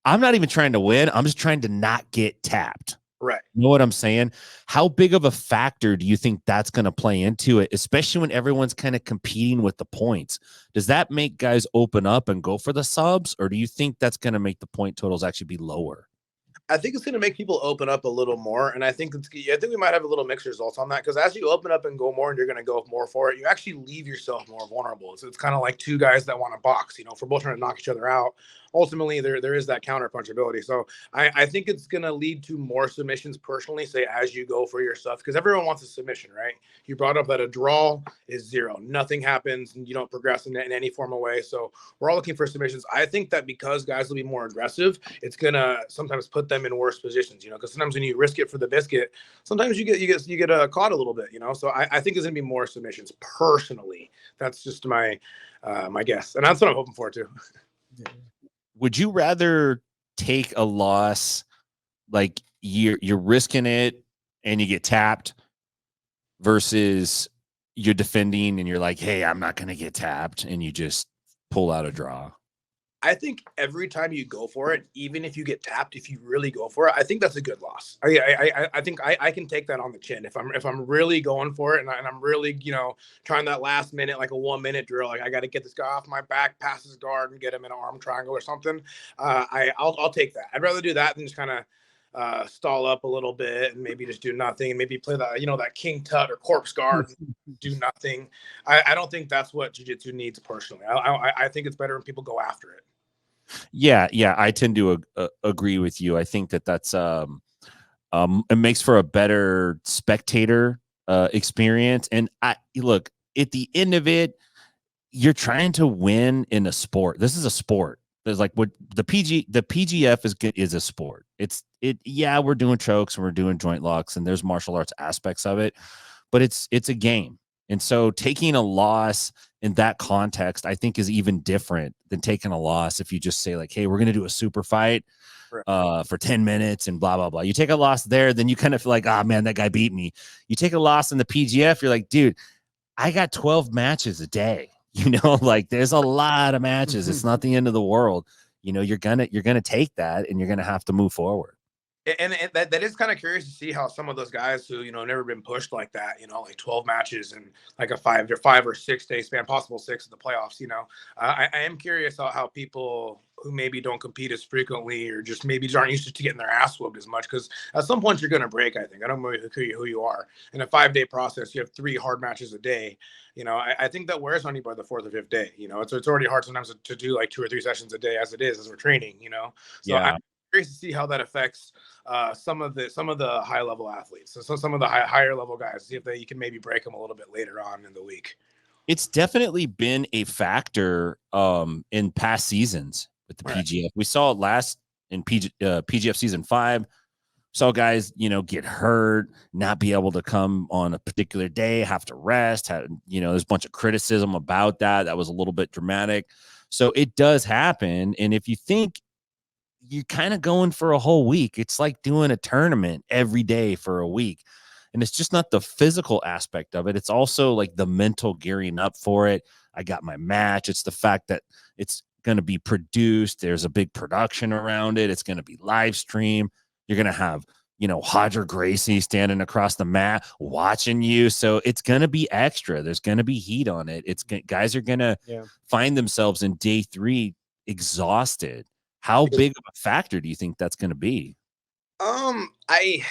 I'm not even trying to win. I'm just trying to not get tapped. Right. You know what I'm saying? How big of a factor do you think that's going to play into it, especially when everyone's kind of competing with the points? Does that make guys open up and go for the subs, or do you think that's going to make the point totals actually be lower? I think it's going to make people open up a little more, and I think we might have a little mixed results on that, because as you open up and go more and you're going to go more for it, you actually leave yourself more vulnerable. So it's kind of like 2 guys that want to box, you know, if we're both trying to knock each other out, ultimately there is that counter punchability. So I think it's going to lead to more submissions personally, say as you go for your stuff, because everyone wants a submission, right? You brought up that a draw is 0, nothing happens, and you don't progress in any formal way. So we're all looking for submissions. I think that because guys will be more aggressive, it's going to sometimes put them in worse positions, because sometimes when you risk it for the biscuit, sometimes you get caught a little bit, So I think there's going to be more submissions personally. That's just my guess, and that's what I'm hoping for too. Would you rather take a loss, like you're risking it and you get tapped, versus you're defending and you're like, hey, I'm not going to get tapped, and you just pull out a draw? I think every time you go for it, even if you get tapped, if you really go for it, I think that's a good loss. I think I can take that on the chin if I'm really going for it, and I'm really trying that last minute, like a 1 minute drill. Like I got to get this guy off my back, pass his guard, and get him in an arm triangle or something. I'll take that. I'd rather do that than just kind of stall up a little bit and maybe just do nothing, and maybe play that that king tut or corpse guard, do nothing. I don't think that's what jiu-jitsu needs personally. I think it's better when people go after it. Yeah, I tend to agree with you. I think that's it makes for a better spectator experience. And look, at the end of it, you're trying to win in a sport. This is a sport. There's like what the PGF is a sport. Yeah, we're doing chokes and we're doing joint locks and there's martial arts aspects of it, but it's a game. And so taking a loss in that context, I think, is even different than taking a loss if you just say like, hey, we're going to do a super fight for 10 minutes and blah, blah, blah. You take a loss there, then you kind of feel like, oh, man, that guy beat me. You take a loss in the PGF, you're like, dude, I got 12 matches a day. Like there's a lot of matches. It's not the end of the world. You're gonna take that and you're gonna have to move forward. And that is kind of curious to see how some of those guys who never been pushed like that, like 12 matches and like a 5 or 6 day span, possible 6 in the playoffs. I am curious how people who maybe don't compete as frequently or just maybe aren't used to getting their ass whooped as much, because at some point you're going to break. I think I don't know who you are in a 5-day process. You have 3 hard matches a day. I think that wears on you by the 4th or 5th day. It's already hard sometimes to do like 2 or 3 sessions a day as we're training. So yeah. I'm curious to see how that affects some of the high level athletes. So some of the higher level guys, see if you can maybe break them a little bit later on in the week. It's definitely been a factor in past seasons with the PGF. We saw it last in PGF season 5. Saw guys, get hurt, not be able to come on a particular day, have to rest. There's a bunch of criticism about that. That was a little bit dramatic. So it does happen. And if you think you're kind of going for a whole week, it's like doing a tournament every day for a week. And it's just not the physical aspect of it. It's also like the mental gearing up for it. I got my match. It's the fact that it's going to be produced. There's a big production around it. It's going to be live stream. You're going to have, Hodger Gracie standing across the mat watching you. So it's going to be extra. There's going to be heat on it. Guys are going to find themselves in day 3 exhausted. How big of a factor do you think that's going to be? I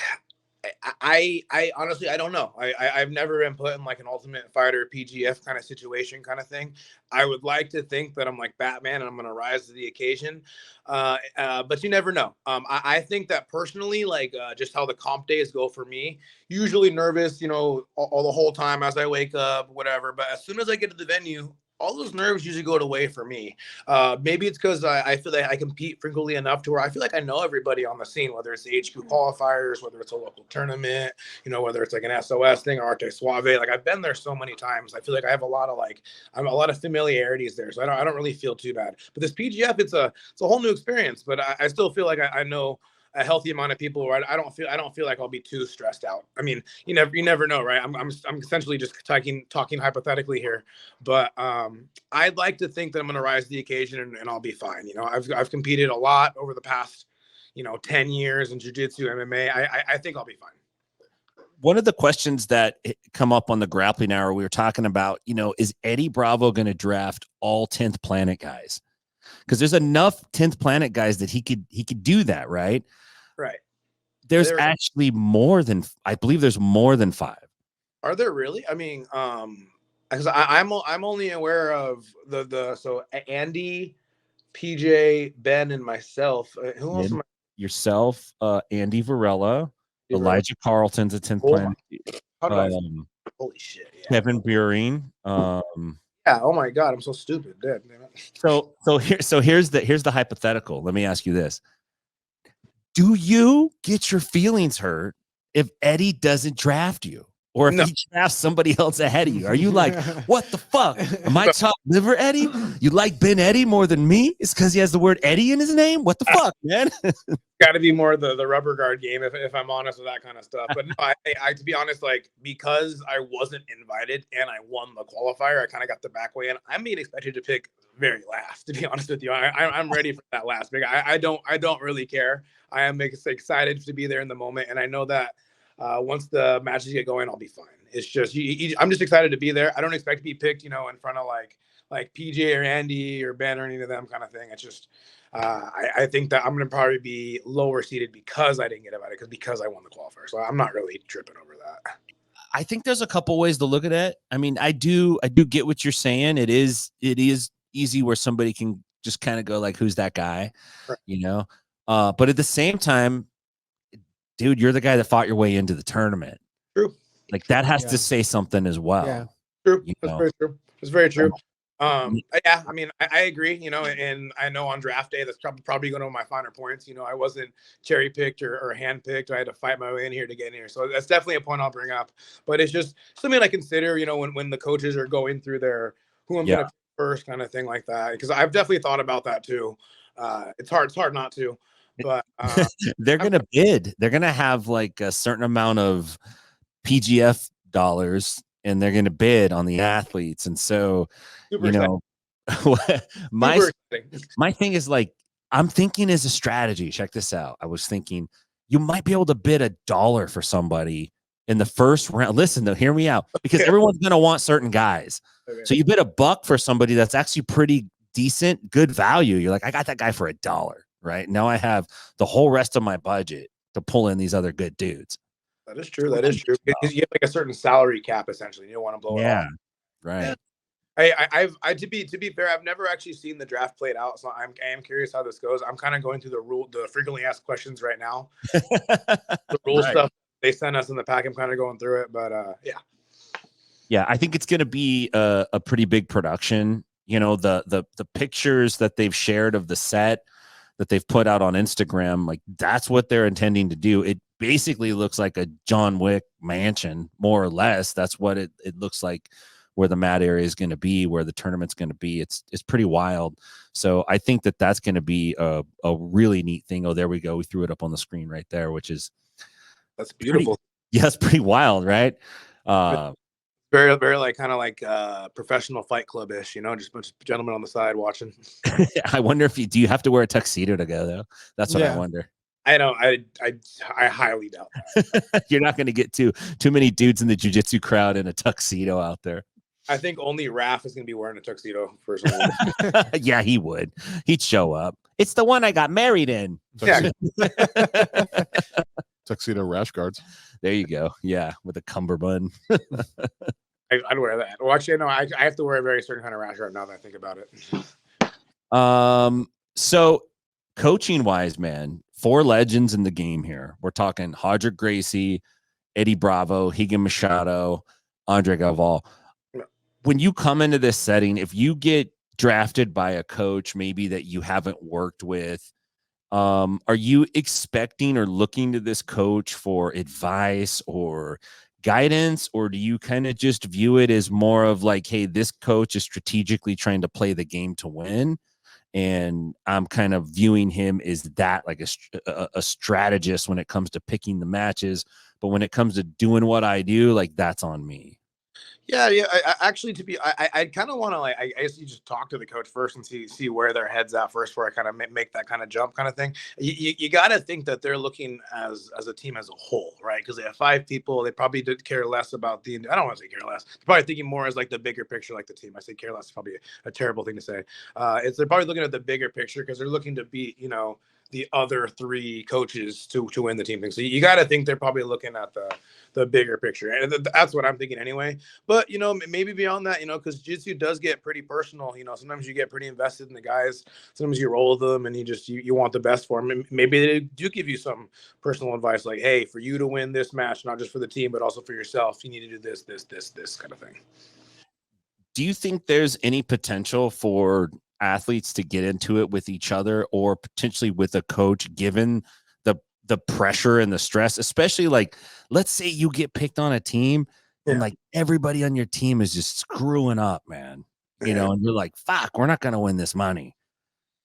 honestly, I don't know. I've never been put in like an Ultimate Fighter PGF kind of situation kind of thing. I would like to think that I'm like Batman and I'm going to rise to the occasion. But you never know. I think that personally, like just how the comp days go for me, usually nervous, all the whole time as I wake up, whatever. But as soon as I get to the venue, all those nerves usually go away for me. Maybe it's because I feel like I compete frequently enough to where I feel like I know everybody on the scene, whether it's the HQ qualifiers, whether it's a local tournament, whether it's like an SOS thing or Arte Suave. Like I've been there so many times. I feel like I have a lot of familiarities there. So I don't really feel too bad. But this PGF, it's a whole new experience. But I still feel like I know a healthy amount of people where I don't feel like I'll be too stressed out. I mean, you never know, right? I'm essentially just talking hypothetically here, but I'd like to think that I'm going to rise to the occasion and I'll be fine. I've competed a lot over the past 10 years in jiu-jitsu, MMA. I think I'll be fine. One of the questions that come up on the grappling hour, we were talking about, is Eddie Bravo going to draft all 10th Planet guys? Because there's enough 10th Planet guys that he could do that, right? Right. There's actually more than, I believe there's more than 5. Are there really? I mean, because I'm only aware of so Andy, PJ, Ben, and myself. Who else am I? Yourself, Andy Varela, Elijah Carlton's a 10th Planet. Holy shit! Yeah. Kevin Buring. Yeah. Oh my God, I'm so stupid. Damn it. So here's the hypothetical. Let me ask you this: do you get your feelings hurt if Eddie doesn't draft you? Or if he drafts somebody else ahead of you? Are you like, what the fuck? Am I top liver Eddie? You like Ben Eddie more than me? It's because he has the word Eddie in his name? What the fuck, man? Got to be more the rubber guard game if I'm honest with that kind of stuff. But no, I to be honest, like, because I wasn't invited and I won the qualifier, I kind of got the back way in. I'm being expected to pick very last, to be honest with you. I'm ready for that last pick. I don't really care. I am excited to be there in the moment, and I know that once the matches get going, I'll be fine. It's just I'm just excited to be there. I don't expect to be picked, in front of like PJ or Andy or Ben or any of them kind of thing. It's just I think that I'm going to probably be lower seated because I didn't get invited because I won the qualifier. So I'm not really tripping over that. I think there's a couple ways to look at it. I mean, I do get what you're saying. It is easy where somebody can just kind of go like, who's that guy? Right. But at the same time, dude, you're the guy that fought your way into the tournament. True. Like that has to say something as well. Yeah. True. That's very true. It's very true. Yeah, I mean, I agree, and I know on draft day, that's probably going to my finer points. I wasn't cherry picked or hand picked. I had to fight my way in here to get in here. So that's definitely a point I'll bring up, but it's just something I consider, when the coaches are going through their, who I'm going to pick first kind of thing like that. Cause I've definitely thought about that too. It's hard not to, but they're going to bid. They're going to have like a certain amount of PGF dollars and they're going to bid on the athletes. And so, my thing is like, I'm thinking as a strategy, check this out. I was thinking you might be able to bid $1 for somebody in the first round. Listen though, hear me out, because everyone's going to want certain guys. Okay. So you bid $1 for somebody that's actually pretty decent, good value. You're like, I got that guy for $1, right? Now I have the whole rest of my budget to pull in these other good dudes. That is true. That is true. Because you have like a certain salary cap, essentially. You don't want to blow it off. Right. I to be fair, I've never actually seen the draft played out, so I am curious how this goes. I'm kind of going through the frequently asked questions right now. The rule stuff they sent us in the pack. I'm kind of going through it, but yeah, I think it's going to be a pretty big production. The pictures that they've shared of the set that they've put out on Instagram, like that's what they're intending to do. It basically looks like a John Wick mansion, more or less. That's what it looks like, where the mat area is going to be, where the tournament's going to be. It's pretty wild. So I think that's going to be a really neat thing. Oh, there we go. We threw it up on the screen right there, that's beautiful. It's pretty wild, right? Very, very like kind of like professional fight club-ish, just a bunch of gentlemen on the side watching. I wonder if do you have to wear a tuxedo to go though? That's what I wonder. I don't. I highly doubt that. You're not going to get too many dudes in the jiu-jitsu crowd in a tuxedo out there. I think only Raph is going to be wearing a tuxedo personally. Yeah, he would. He'd show up. It's the one I got married in. Yeah. Tuxedo rash guards. There you go. Yeah, with a cummerbund. I'd wear that. Well, actually, no, I have to wear a very certain kind of rash guard now that I think about it. So coaching wise, man, 4 legends in the game here. We're talking Hodrick Gracie, Eddie Bravo, Higan Machado, Andre Galval. When you come into this setting, if you get drafted by a coach maybe that you haven't worked with, are you expecting or looking to this coach for advice or guidance, or do you kind of just view it as more of like, hey, this coach is strategically trying to play the game to win, and I'm kind of viewing him as that, like a strategist when it comes to picking the matches, but when it comes to doing what I do, like that's on me. Yeah. I actually, I kind of want to I guess you just talk to the coach first and see where their head's at first, before I kind of make that kind of jump kind of thing. You got to think that they're looking as a team as a whole, right? Because they have 5 people. They probably did care less about I don't want to say care less. They're probably thinking more as like the bigger picture, like the team. I say care less is probably a terrible thing to say. They're probably looking at the bigger picture because they're looking to beat, the other 3 coaches to win the team thing. So you got to think they're probably looking at the bigger picture, and that's what I'm thinking anyway. But maybe beyond that, because jiu-jitsu does get pretty personal. Sometimes you get pretty invested in the guys. Sometimes you roll with them, and you want the best for them. Maybe they do give you some personal advice, like, hey, for you to win this match, not just for the team, but also for yourself, you need to do this kind of thing. Do you think there's any potential for athletes to get into it with each other, or potentially with a coach, given the pressure and the stress, especially like, let's say you get picked on a team and like everybody on your team is just screwing up, man, and you're like, fuck, we're not going to win this money.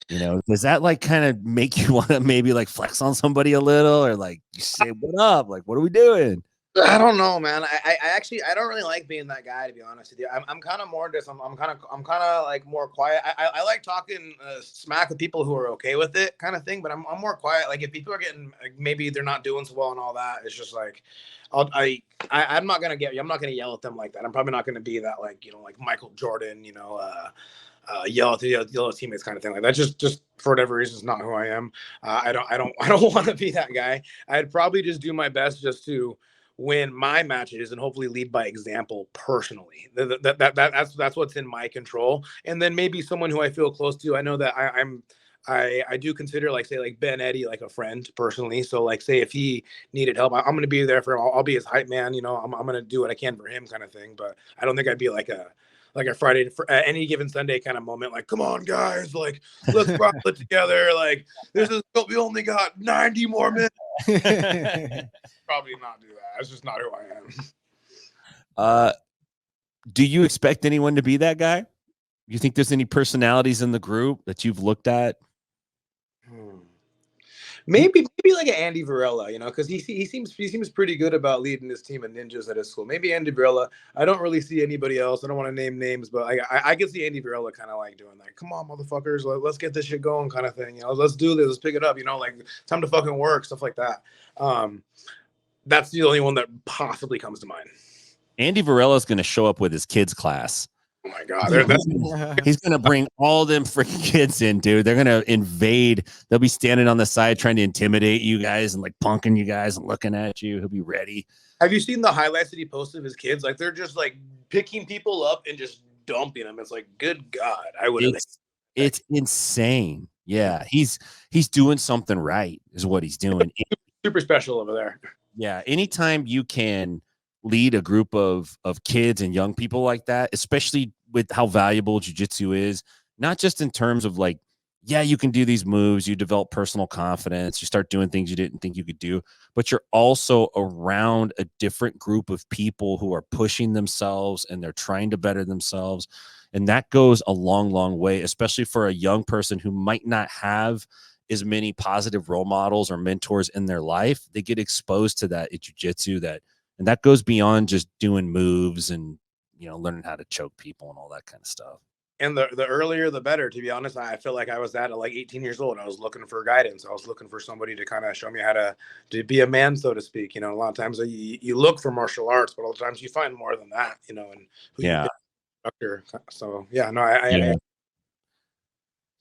Does that like kind of make you want to maybe like flex on somebody a little, or like you say, what up? Like, what are we doing? I don't know, man. I actually don't really like being that guy, to be honest with you. I'm kind of more just I'm kind of like more quiet. I like talking smack with people who are okay with it, kind of thing. But I'm more quiet. Like if people are getting maybe they're not doing so well and all that, it's just like I'm not gonna yell at them like that. I'm probably not gonna be that like like Michael Jordan, yell at the teammates kind of thing like that. Just for whatever reason, is not who I am. I don't want to be that guy. I'd probably just do my best just to win my matches and hopefully lead by example personally. That's what's in my control. And then maybe someone who I feel close to. I know that I do consider like Ben Eddy like a friend personally. So like say if he needed help, I'm going to be there for him. I'll be his hype man. I'm going to do what I can for him kind of thing. But I don't think I'd be like a Friday for any given Sunday kind of moment. Like, come on guys, like let's rock it together. Like this is, we only got 90 more minutes. Probably not do that. That's just not who I am. Do you expect anyone to be that guy? You think there's any personalities in the group that you've looked at? Maybe like an Andy Varela, because he seems pretty good about leading his team of ninjas at his school. Maybe Andy Varela. I don't really see anybody else. I don't want to name names, but I can see Andy Varela kind of like doing that. Come on, motherfuckers, let's get this shit going, kind of thing. Let's do this. Let's pick it up. Like time to fucking work, stuff like that. That's the only one that possibly comes to mind. Andy Varela is going to show up with his kids' class. Oh my God. He's going to bring all them freaking kids in, dude. They're going to invade. They'll be standing on the side trying to intimidate you guys and like punking you guys and looking at you. He'll be ready. Have you seen the highlights that he posted of his kids? Like they're just like picking people up and just dumping them. It's like, good God. It's insane. Yeah. He's doing something right is what he's doing. Super special over there. Yeah. Anytime you can lead a group of kids and young people like that, especially with how valuable jiu-jitsu is, not just in terms of like, yeah, you can do these moves, you develop personal confidence, you start doing things you didn't think you could do, but you're also around a different group of people who are pushing themselves and they're trying to better themselves. And that goes a long, long way, especially for a young person who might not have as many positive role models or mentors in their life. They get exposed to that at jiu-jitsu, and that goes beyond just doing moves and, learning how to choke people and all that kind of stuff. And the earlier, the better, to be honest. I feel like I was at like 18 years old. I was looking for guidance. I was looking for somebody to kind of show me how to be a man, so to speak. A lot of times you look for martial arts, but a lot of times you find more than that, and who you instructor. So yeah, no, I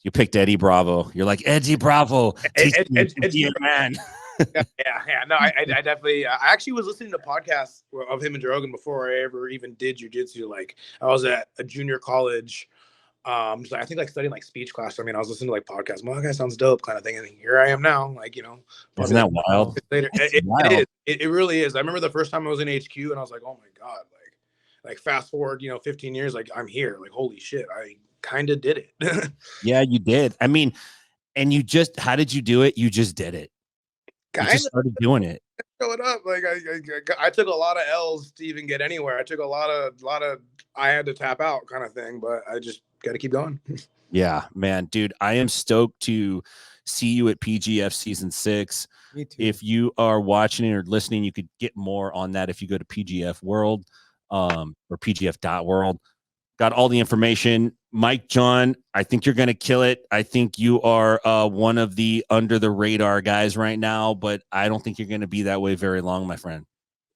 you picked Eddie Bravo. You're like, Eddie Bravo, Eddie, man. Yeah. No, I definitely. I actually was listening to podcasts of him and Rogan before I ever even did jiu-jitsu. Like I was at a junior college. So I think like studying like speech class. I mean, I was listening to like podcasts. Well, that guy sounds dope, kind of thing. And here I am now. Like isn't that wild? Later, it is. It really is. I remember the first time I was in HQ, and I was like, oh my God, like fast forward, 15 years, like I'm here. Like holy shit, I kind of did it. Yeah, you did. I mean, and how did you do it? You just did it. You just started doing it. Show it up. Like I took a lot of L's to even get anywhere. I took a lot of I had to tap out kind of thing, but I just got to keep going. Yeah, man, dude, I am stoked to see you at PGF season 6. Me too. If you are watching or listening, you could get more on that if you go to PGF World or PGF.world. Got all the information. Mike John, I think you're going to kill it. I think you are one of the under the radar guys right now, but I don't think you're going to be that way very long, my friend.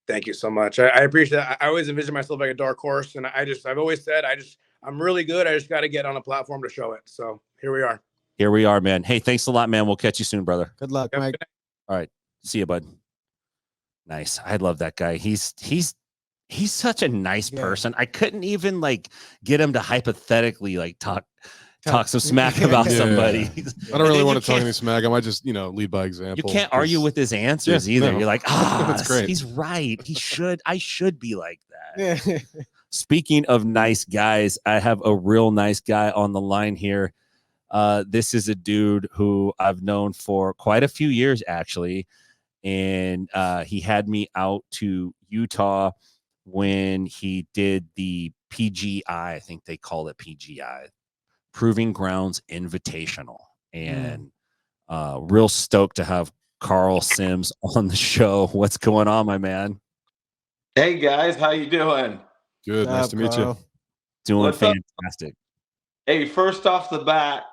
Thank you so much. I appreciate that. I always envision myself like a dark horse, and I've always said I'm really good. I just got to get on a platform to show it. So here we are. here we are, man. Hey, thanks a lot, man. We'll catch you soon, brother. Good luck, Mike. All right. See you, bud. Nice. I love that guy. He's such a nice person. I couldn't even like get him to hypothetically like talk some smack about somebody. I don't really want to talk any smack. I might just, lead by example. You can't argue with his answers either. No. You're like, that's great. He's right. I should be like that. Speaking of nice guys, I have a real nice guy on the line here. This is a dude who I've known for quite a few years, actually. And he had me out to Utah when he did the PGI, I think they call it PGI, Proving Grounds Invitational. And real stoked to have Carl Sims on the show. What's going on, my man? Hey, guys. How you doing? Good. Nice to meet you. Doing fantastic. Hey, first off the bat,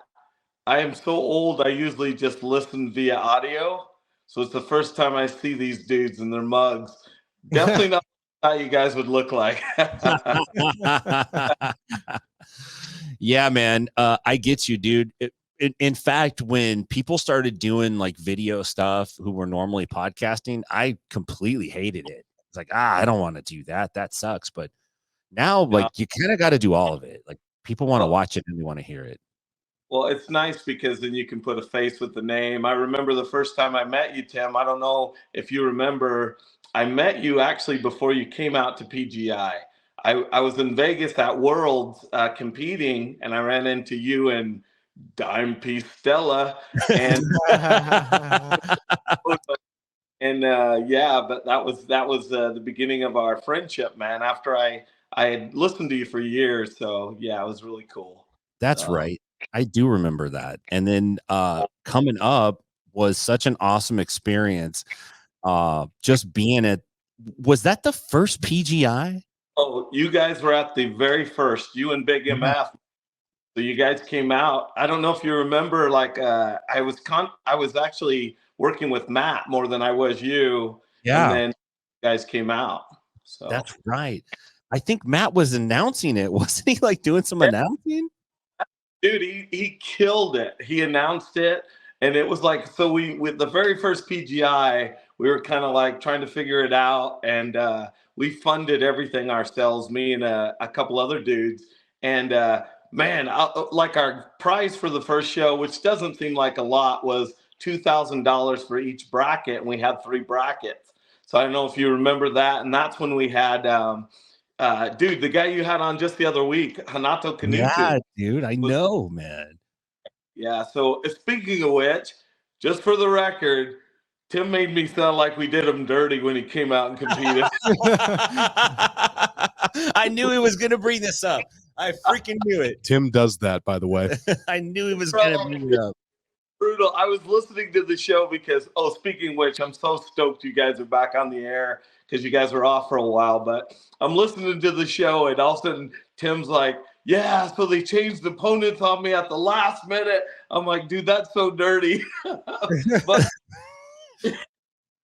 I am so old, I usually just listen via audio. So it's the first time I see these dudes in their mugs. Definitely not how you guys would look like. Yeah, man. I get you, dude. In fact, when people started doing like video stuff who were normally podcasting, I completely hated it. It's like, I don't want to do that. That sucks. But now, like, you kind of got to do all of it. Like, people want to watch it and they want to hear it. Well, it's nice because then you can put a face with the name. I remember the first time I met you, Tim. I don't know if you remember. I met you actually before you came out to PGI. I was in Vegas at Worlds competing, and I ran into you and Dime Piece Stella. And but that was the beginning of our friendship, man. After I had listened to you for years, so yeah, it was really cool. That's right. I do remember that. And then coming up was such an awesome experience. Just being was that the first PGI? Oh, you guys were at the very first, you and Big MF. So you guys came out. I don't know if you remember, like I was actually working with Matt more than I was you. Yeah. And then you guys came out. So that's right. I think Matt was announcing it. Wasn't he like doing some announcing? Dude, he killed it. He announced it, and it was like, so with the very first PGI, we were kind of like trying to figure it out, and we funded everything ourselves, me and a couple other dudes, and man, like our prize for the first show, which doesn't seem like a lot, was $2,000 for each bracket, and we had 3 brackets. So I don't know if you remember that, and that's when we had dude, the guy you had on just the other week, Hanato Kanutu. Yeah, dude, I know, man. Yeah, so speaking of which, just for the record, Tim made me sound like we did him dirty when he came out and competed. I knew he was going to bring this up. I freaking knew it. Tim does that, by the way. I knew he was going to bring it up. Brutal. I was listening to the show because, speaking of which, I'm so stoked you guys are back on the air because you guys were off for a while, but I'm listening to the show and all of a sudden Tim's like, yeah, so they changed opponents on me at the last minute. I'm like, dude, that's so dirty. But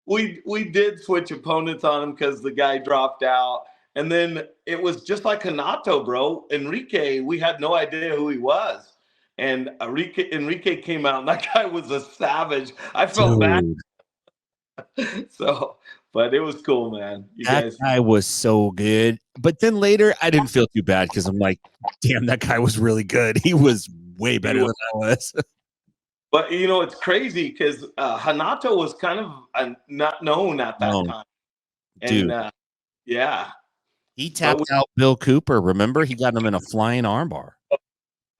we did switch opponents on him because the guy dropped out. And then it was just like Hanato, bro. Enrique, we had no idea who he was. And Enrique came out, and that guy was a savage. I felt bad. So, but it was cool, man. That guy was so good. But then later, I didn't feel too bad because I'm like, damn, that guy was really good. He was way better than I was. But, it's crazy because Hanato was kind of not known at that time. And, dude. Yeah. He tapped out Bill Cooper. Remember? He got him in a flying armbar.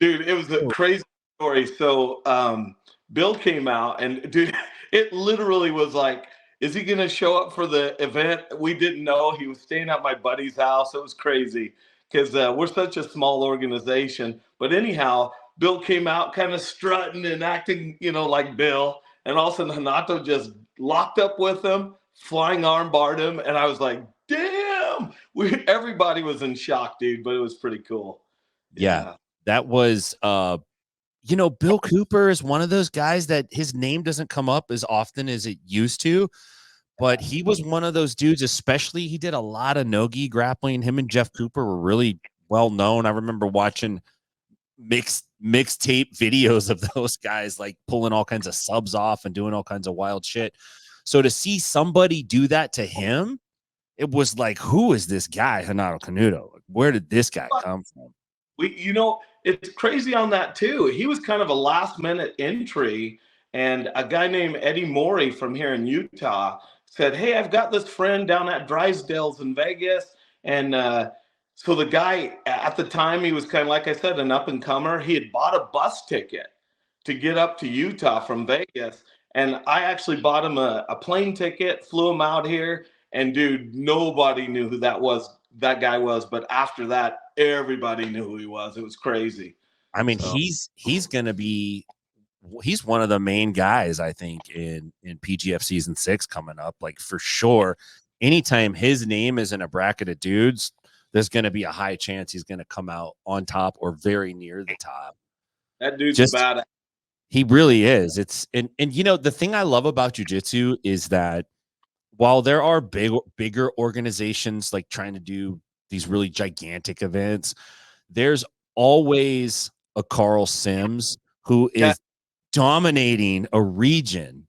Dude, it was a crazy story. So Bill came out, and, dude, it literally was like, is he going to show up for the event? We didn't know. He was staying at my buddy's house. It was crazy because we're such a small organization. But anyhow, Bill came out kind of strutting and acting, like Bill. And all of a sudden, Hanato just locked up with him, flying arm barred him. And I was like, damn. Everybody was in shock, dude, but it was pretty cool. Yeah. That was, Bill Cooper is one of those guys that his name doesn't come up as often as it used to, but he was one of those dudes, especially he did a lot of no-gi grappling. Him and Jeff Cooper were really well known. I remember watching mixtape videos of those guys like pulling all kinds of subs off and doing all kinds of wild shit. So to see somebody do that to him, it was like, who is this guy, Hanato Canuto? Like, where did this guy come from? It's crazy on that too. He was kind of a last minute entry, and a guy named Eddie Morey from here in Utah said, "Hey, I've got this friend down at Drysdale's in Vegas." And so the guy at the time, he was kind of, like I said, an up and comer. He had bought a bus ticket to get up to Utah from Vegas. And I actually bought him a plane ticket, flew him out here. And dude, nobody knew who that guy was. But after that, everybody knew who he was. It was crazy. I mean, he's one of the main guys, I think, in PGF season 6 coming up. Like, for sure, anytime his name is in a bracket of dudes, there's going to be a high chance he's going to come out on top or very near the top. That dude's badass. He really is. And the thing I love about jiu-jitsu is that while there are bigger organizations like trying to do these really gigantic events, there's always a Carl Sims who is dominating a region,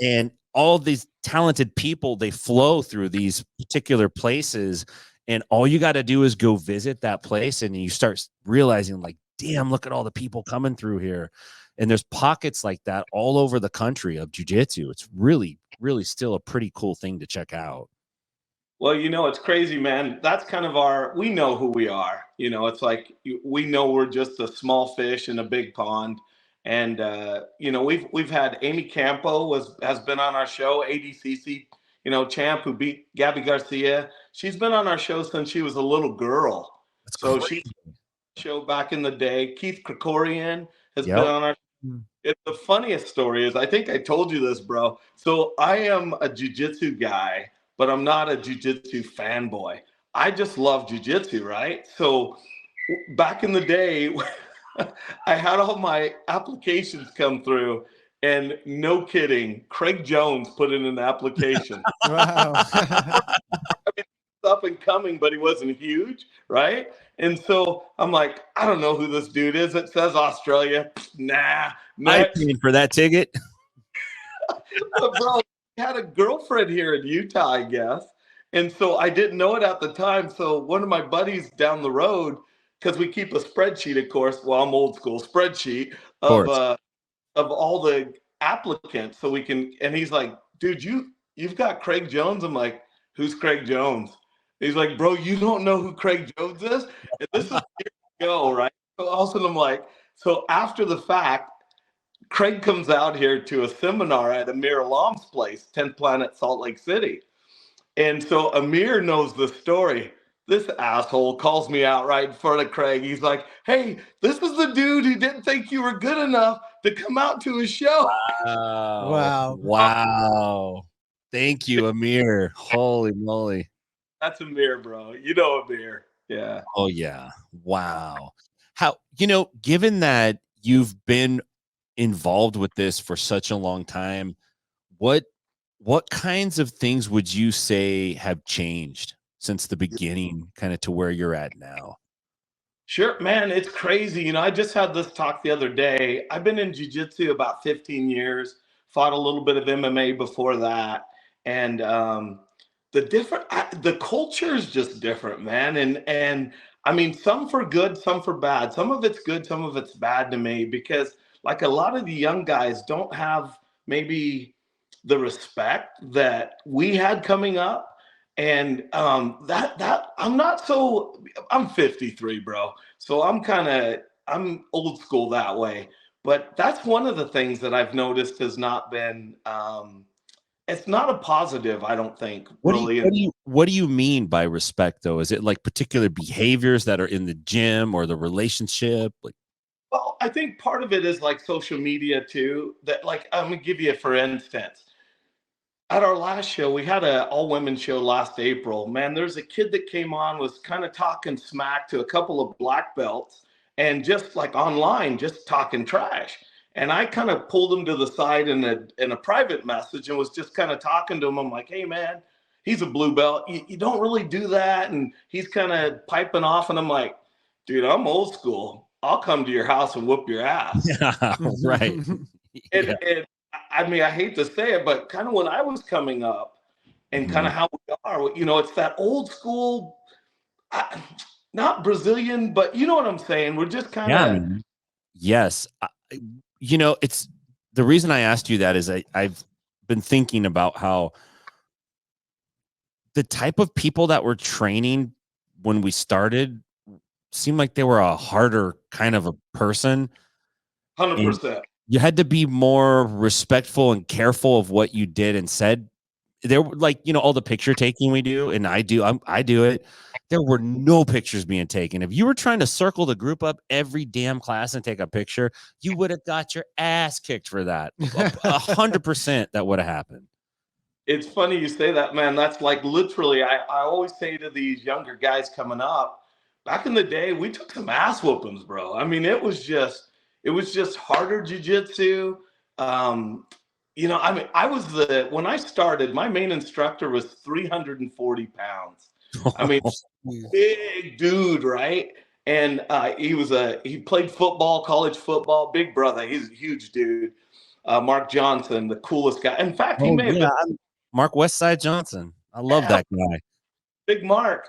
and all these talented people, they flow through these particular places, and all you got to do is go visit that place, and you start realizing, like, damn, look at all the people coming through here. And there's pockets like that all over the country of jiu-jitsu. It's really, really still a pretty cool thing to check out. Well, it's crazy, man. That's kind of we know who we are. It's like, we know we're just a small fish in a big pond. And, we've had Amy Campo has been on our show, ADCC, champ, who beat Gabby Garcia. She's been on our show since she was a little girl. That's so crazy. She's on our show back in the day. Keith Krikorian has been on our show. The funniest story is, I think I told you this, bro. So I am a jiu-jitsu guy, but I'm not a jiu-jitsu fanboy. I just love jiu-jitsu, right? So back in the day, I had all my applications come through, and no kidding, Craig Jones put in an application. Wow. Up and coming, but he wasn't huge, right? And so I'm like, I don't know who this dude is. It says Australia. Nah. I paid for that ticket. But bro, he had a girlfriend here in Utah, I guess. And so I didn't know it at the time. So one of my buddies down the road, because we keep a spreadsheet, of course. Well, I'm old school, spreadsheet of all the applicants, so we can. And he's like, dude, you've got Craig Jones. I'm like, who's Craig Jones? He's like, bro, you don't know who Craig Jones is? And this is years ago, right? So all of a sudden I'm like, so after the fact, Craig comes out here to a seminar at Amir Alam's place, 10th Planet, Salt Lake City. And so Amir knows the story. This asshole calls me out right in front of Craig. He's like, hey, this is the dude who didn't think you were good enough to come out to his show. Wow. Thank you, Amir. Holy moly. That's Amir, bro. You know Amir. Yeah. Oh, yeah. Wow. How, given that you've been involved with this for such a long time, what kinds of things would you say have changed since the beginning, kind of to where you're at now? Sure, man. It's crazy. I just had this talk the other day. I've been in jiu-jitsu about 15 years, fought a little bit of MMA before that. And, the culture is just different, man. And I mean, some for good, some for bad. Some of it's good, some of it's bad to me, because like a lot of the young guys don't have maybe the respect that we had coming up. And that I'm 53, bro. So I'm old school that way. But that's one of the things that I've noticed has not been it's not a positive, I don't think. What do you mean by respect, though? Is it like particular behaviors that are in the gym or the relationship? Well, I think part of it is like social media too. That, like, I'm gonna give you for instance. At our last show, we had an all-women show last April. Man, there's a kid that came on, was kind of talking smack to a couple of black belts, and just like online, just talking trash. And I kind of pulled him to the side in a private message and was just kind of talking to him. I'm like, hey, man, he's a blue belt. You don't really do that. And he's kind of piping off. And I'm like, dude, I'm old school. I'll come to your house and whoop your ass. Yeah, right. And I mean, I hate to say it, but kind of when I was coming up and kind of how we are, you know, it's that old school, not Brazilian, but you know what I'm saying? We're just kind of. Yeah, yes. You know, it's the reason I asked you that is I've been thinking about how the type of people that were training when we started seemed like they were a harder kind of a person. 100%. You had to be more respectful and careful of what you did and said. There were like, you know, all the picture taking we do, and I do it. There were no pictures being taken. If you were trying to circle the group up every damn class and take a picture, you would have got your ass kicked for that. 100% that would have happened. It's funny you say that, man. That's like literally, I always say to these younger guys coming up, back in the day, we took some ass whoopings, bro. I mean, it was just harder jiu-jitsu. You know, I mean, when I started, my main instructor was 340 pounds. I mean, big dude, right? And he played football, college football, big brother. He's a huge dude. Mark Johnson, the coolest guy. In fact, he may have been Mark Westside Johnson. I love that guy. Big Mark.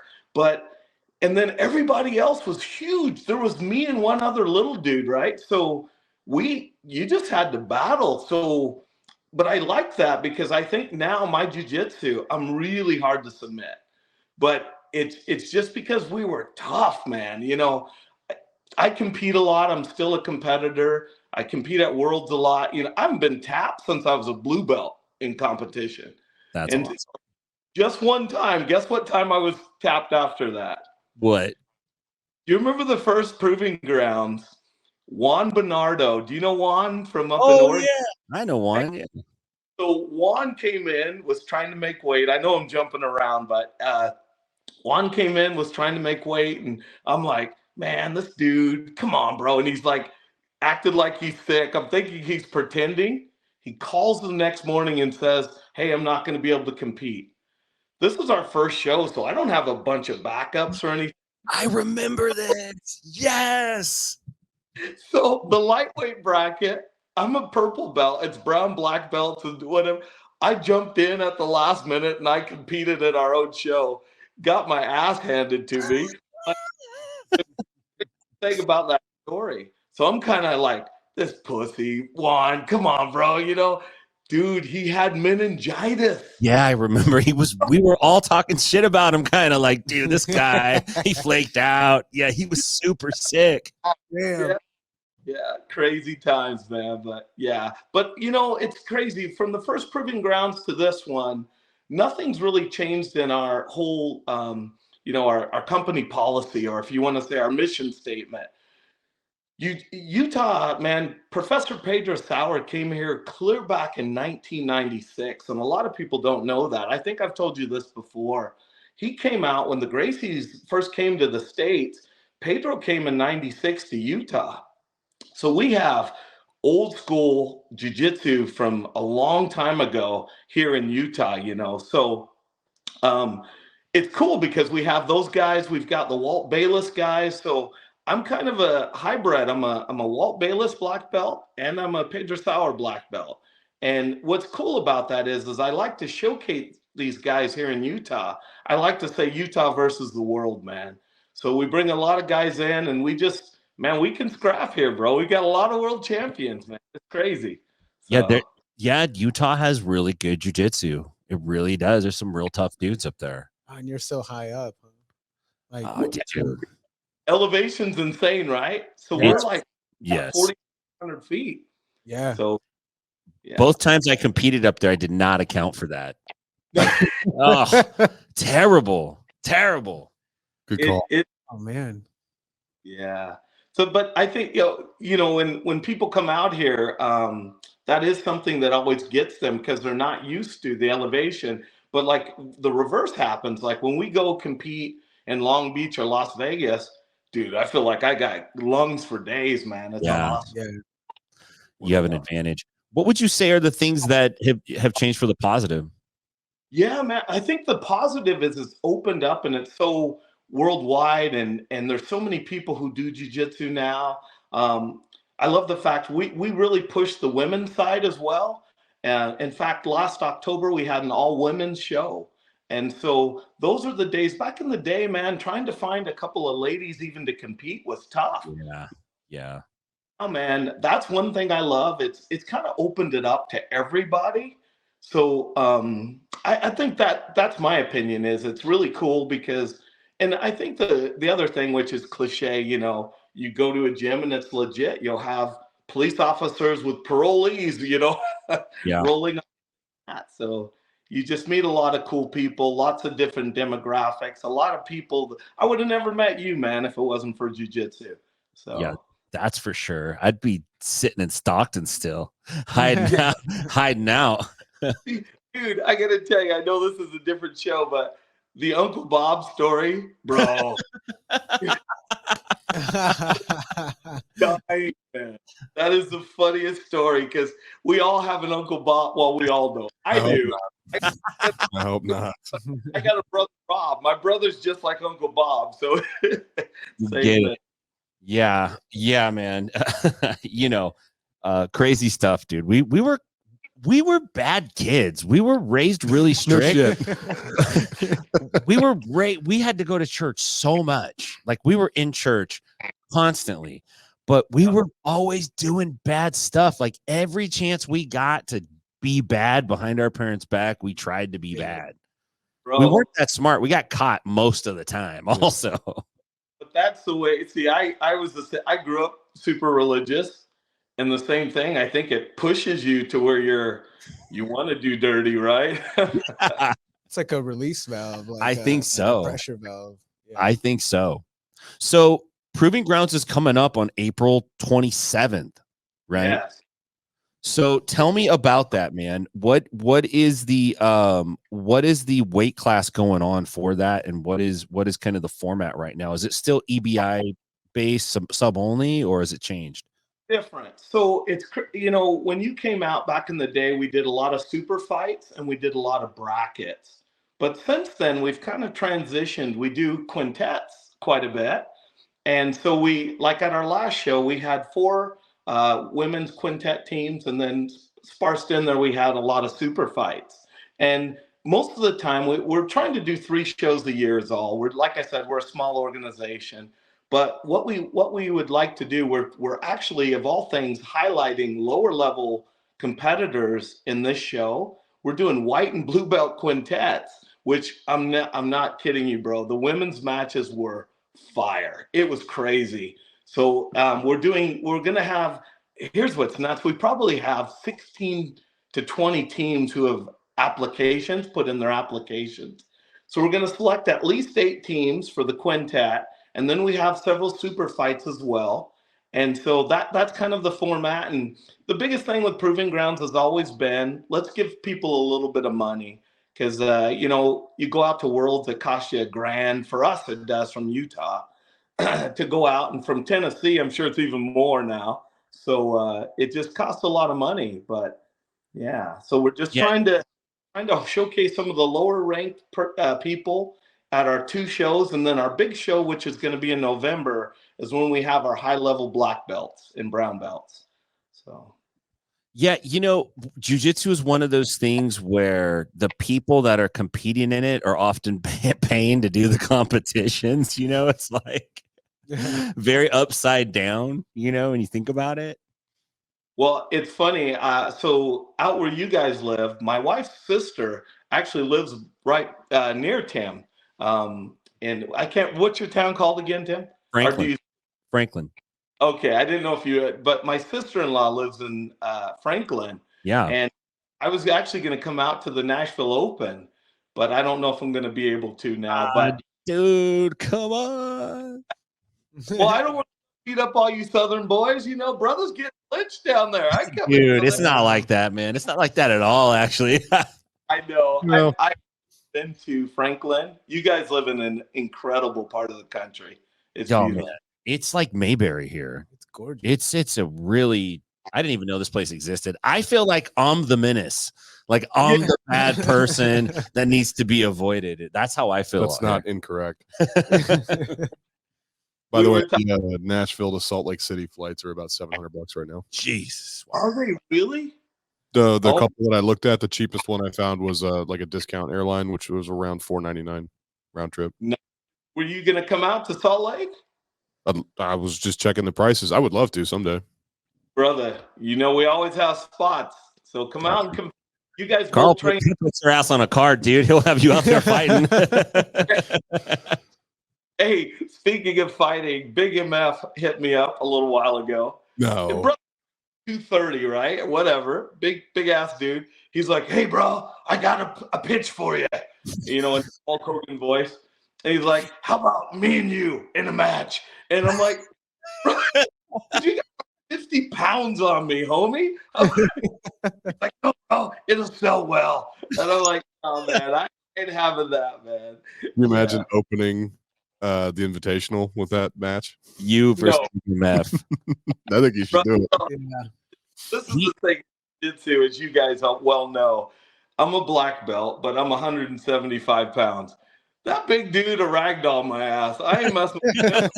And then everybody else was huge. There was me and one other little dude, right? So you just had to battle. So, but I like that because I think now my jiu-jitsu, I'm really hard to submit. But it's just because we were tough, man. You know, I compete a lot. I'm still a competitor. I compete at Worlds a lot. You know, I haven't been tapped since I was a blue belt in competition. That's awesome. Just one time. Guess what time I was tapped after that? What? Do you remember the first Proving Grounds? Juan Bernardo. Do you know Juan from up in Oregon? Yeah. I know Juan. Yeah. So Juan came in, was trying to make weight. I know I'm jumping around, but Juan came in, was trying to make weight. And I'm like, man, this dude, come on, bro. And he's like, acted like he's sick. I'm thinking he's pretending. He calls the next morning and says, hey, I'm not going to be able to compete. This was our first show, so I don't have a bunch of backups or anything. I remember this. Yes. So the lightweight bracket, I'm a purple belt. It's brown, black belts, and whatever. I jumped in at the last minute and I competed at our own show. Got my ass handed to me. Think about that story. So I'm kind of like, this pussy, Juan, come on, bro. You know, dude, he had meningitis. Yeah, I remember we were all talking shit about him, kind of like, dude, this guy, he flaked out. Yeah, he was super sick. Yeah, crazy times, man. But yeah, but you know, it's crazy. From the first Proving Grounds to this one, nothing's really changed in our whole, you know, our company policy, or if you want to say our mission statement. Utah, man, Professor Pedro Sauer came here clear back in 1996, and a lot of people don't know that. I think I've told you this before. He came out when the Gracies first came to the States. Pedro came in 96 to Utah. So we have old school jiu-jitsu from a long time ago here in Utah, you know. So it's cool because we have those guys. We've got the Walt Bayless guys. So I'm kind of a hybrid. I'm a Walt Bayless black belt and I'm a Pedro Sauer black belt. And what's cool about that is I like to showcase these guys here in Utah. I like to say Utah versus the world, man. So we bring a lot of guys in and we just, man, we can scrap here, bro. We got a lot of world champions, man. It's crazy. So, yeah, Utah has really good jiu-jitsu. It really does. There's some real tough dudes up there. And you're so high up. Like, elevation's insane, right? So we're like 4,500 feet. Yeah. So both times I competed up there, I did not account for that. Oh, terrible. Good call. Oh man. Yeah. So, but I think you know when people come out here, that is something that always gets them because they're not used to the elevation. But like the reverse happens. Like when we go compete in Long Beach or Las Vegas, dude, I feel like I got lungs for days, man. It's awesome. Yeah. You have an advantage. What would you say are the things that have changed for the positive? Yeah, man. I think the positive is it's opened up and it's so worldwide, and there's so many people who do jiu-jitsu now. I love the fact we really push the women's side as well. In fact, last October we had an all-women's show. And so those are the days. Back in the day, man, trying to find a couple of ladies even to compete was tough. Yeah. Oh man, that's one thing I love. It's kind of opened it up to everybody. So I think that's my opinion, is it's really cool because, and I think the other thing, which is cliche, you know, you go to a gym and it's legit. You'll have police officers with parolees, you know, rolling on that. So you just meet a lot of cool people, lots of different demographics, a lot of people. I would have never met you, man, if it wasn't for jiu-jitsu. So yeah, that's for sure. I'd be sitting in Stockton still, hiding out. Dude, I gotta tell you, I know this is a different show, but the Uncle Bob story, bro. Dying, man. That is the funniest story, because we all have an Uncle Bob. Well, we all know. I do. I hope not. I got a brother, Bob. My brother's just like Uncle Bob. So Get it. Yeah, man. You know, crazy stuff, dude. We were bad kids. We were raised really strict. We had to go to church so much. Like, we were in church constantly, but we were always doing bad stuff. Like, every chance we got to be bad behind our parents' back, we tried to be bad. Bro, we weren't that smart. We got caught most of the time also. But that's the way. See, I grew up super religious. And the same thing, I think it pushes you to where you want to do dirty, right? It's like a release valve. Like I think so. Like a pressure valve. Yeah. I think so. So Proving Grounds is coming up on April 27th, right? Yes. So tell me about that, man. What is the weight class going on for that, and what is kind of the format right now? Is it still EBI based, sub only, or has it changed? Different. So it's, you know, when you came out back in the day, we did a lot of super fights and we did a lot of brackets. But since then, we've kind of transitioned. We do quintets quite a bit. And so we, like at our last show, we had 4 women's quintet teams, and then sparsed in there, we had a lot of super fights. And most of the time, we're trying to do 3 shows a year is all. We're, like I said, we're a small organization. But what we would like to do, we're actually, of all things, highlighting lower level competitors in this show. We're doing white and blue belt quintets, which I'm not kidding you, bro. The women's matches were fire. It was crazy. So we're gonna have. Here's what's nuts. We probably have 16 to 20 teams who have put in their applications. So we're gonna select at least 8 teams for the quintet. And then we have several super fights as well. And so that's kind of the format. And the biggest thing with Proving Grounds has always been, let's give people a little bit of money. Because, you know, you go out to Worlds, it costs you $1,000. For us, it does from Utah to go out. And from Tennessee, I'm sure it's even more now. So it just costs a lot of money. But, yeah, so we're just trying to showcase some of the lower ranked people at our 2 shows. And then our big show, which is going to be in November, is when we have our high level black belts and brown belts. So, yeah, you know, jiu-jitsu is one of those things where the people that are competing in it are often paying to do the competitions. You know, it's like very upside down, you know, when you think about it. Well, it's funny. So out where you guys live, my wife's sister actually lives right near Tim. And I can't, what's your town called again, Tim? Franklin. Okay. I didn't know if you, but my sister-in-law lives in Franklin. Yeah. And I was actually going to come out to the Nashville Open, but I don't know if I'm going to be able to now. But dude, come on. Well, I don't want to beat up all you Southern boys. You know, brothers get lynched down there. Dude, it's not like that, man. It's not like that at all, actually. I know. No. I've been to Franklin. You guys live in an incredible part of the country. It's beautiful. Man. It's like Mayberry here. It's gorgeous. It's a really, I didn't even know this place existed. I feel like I'm the menace. Like I'm the bad person that needs to be avoided. That's how I feel. That's not incorrect. By the way, the Nashville to Salt Lake City flights are about $700 right now. Jesus. Are they really? The couple that I looked at, the cheapest one I found was like a discount airline, which was around $499 round trip. No. Were you going to come out to Salt Lake? I was just checking the prices. I would love to someday. Brother, you know we always have spots. So come out and come. You guys Carl both train. puts your ass on a card, dude. He'll have you out there fighting. Hey, speaking of fighting, Big MF hit me up a little while ago. No. And bro, 230, right? Whatever. Big ass dude. He's like, hey, bro, I got a pitch for you. You know, in Hulk Hogan voice. And he's like, how about me and you in a match? And I'm like, bro, you got 50 pounds on me, homie. He's like, no, bro, it'll sell well. And I'm like, oh, man, I ain't having that, man. Can you imagine opening the Invitational with that match? You versus MF. I think you should do it. Yeah. This is the thing Jiu-Jitsu, as you guys well know. I'm a black belt, but I'm 175 pounds. That big dude a ragdoll my ass. I ain't messing with him.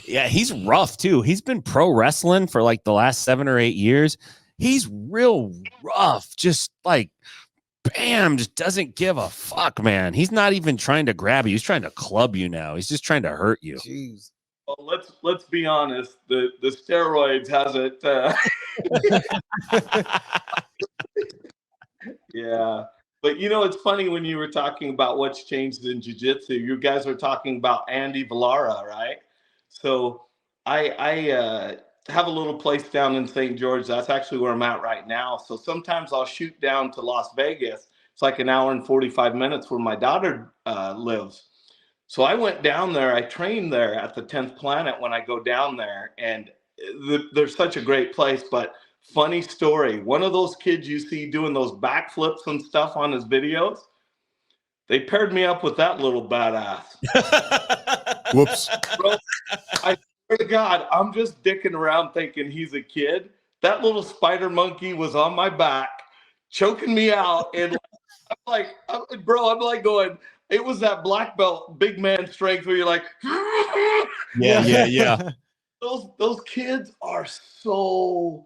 Yeah, he's rough too. He's been pro wrestling for like the last 7 or 8 years. He's real rough. Just like bam, just doesn't give a fuck, man. He's not even trying to grab you. He's trying to club you now. He's just trying to hurt you. Jeez. Well, let's be honest. The steroids has it. Yeah. But you know, it's funny when you were talking about what's changed in jiu-jitsu. You guys were talking about Andy Villara, right? So I have a little place down in St. George. That's actually where I'm at right now. So sometimes I'll shoot down to Las Vegas. It's like an hour and 45 minutes where my daughter lives. So I went down there. I trained there at the 10th Planet when I go down there. And there's such a great place. But funny story, one of those kids you see doing those backflips and stuff on his videos, they paired me up with that little badass. Whoops. Bro, I swear to God, I'm just dicking around thinking he's a kid. That little spider monkey was on my back, choking me out. And I'm like going, it was that black belt, big man strength where you're like, Yeah. Those kids are so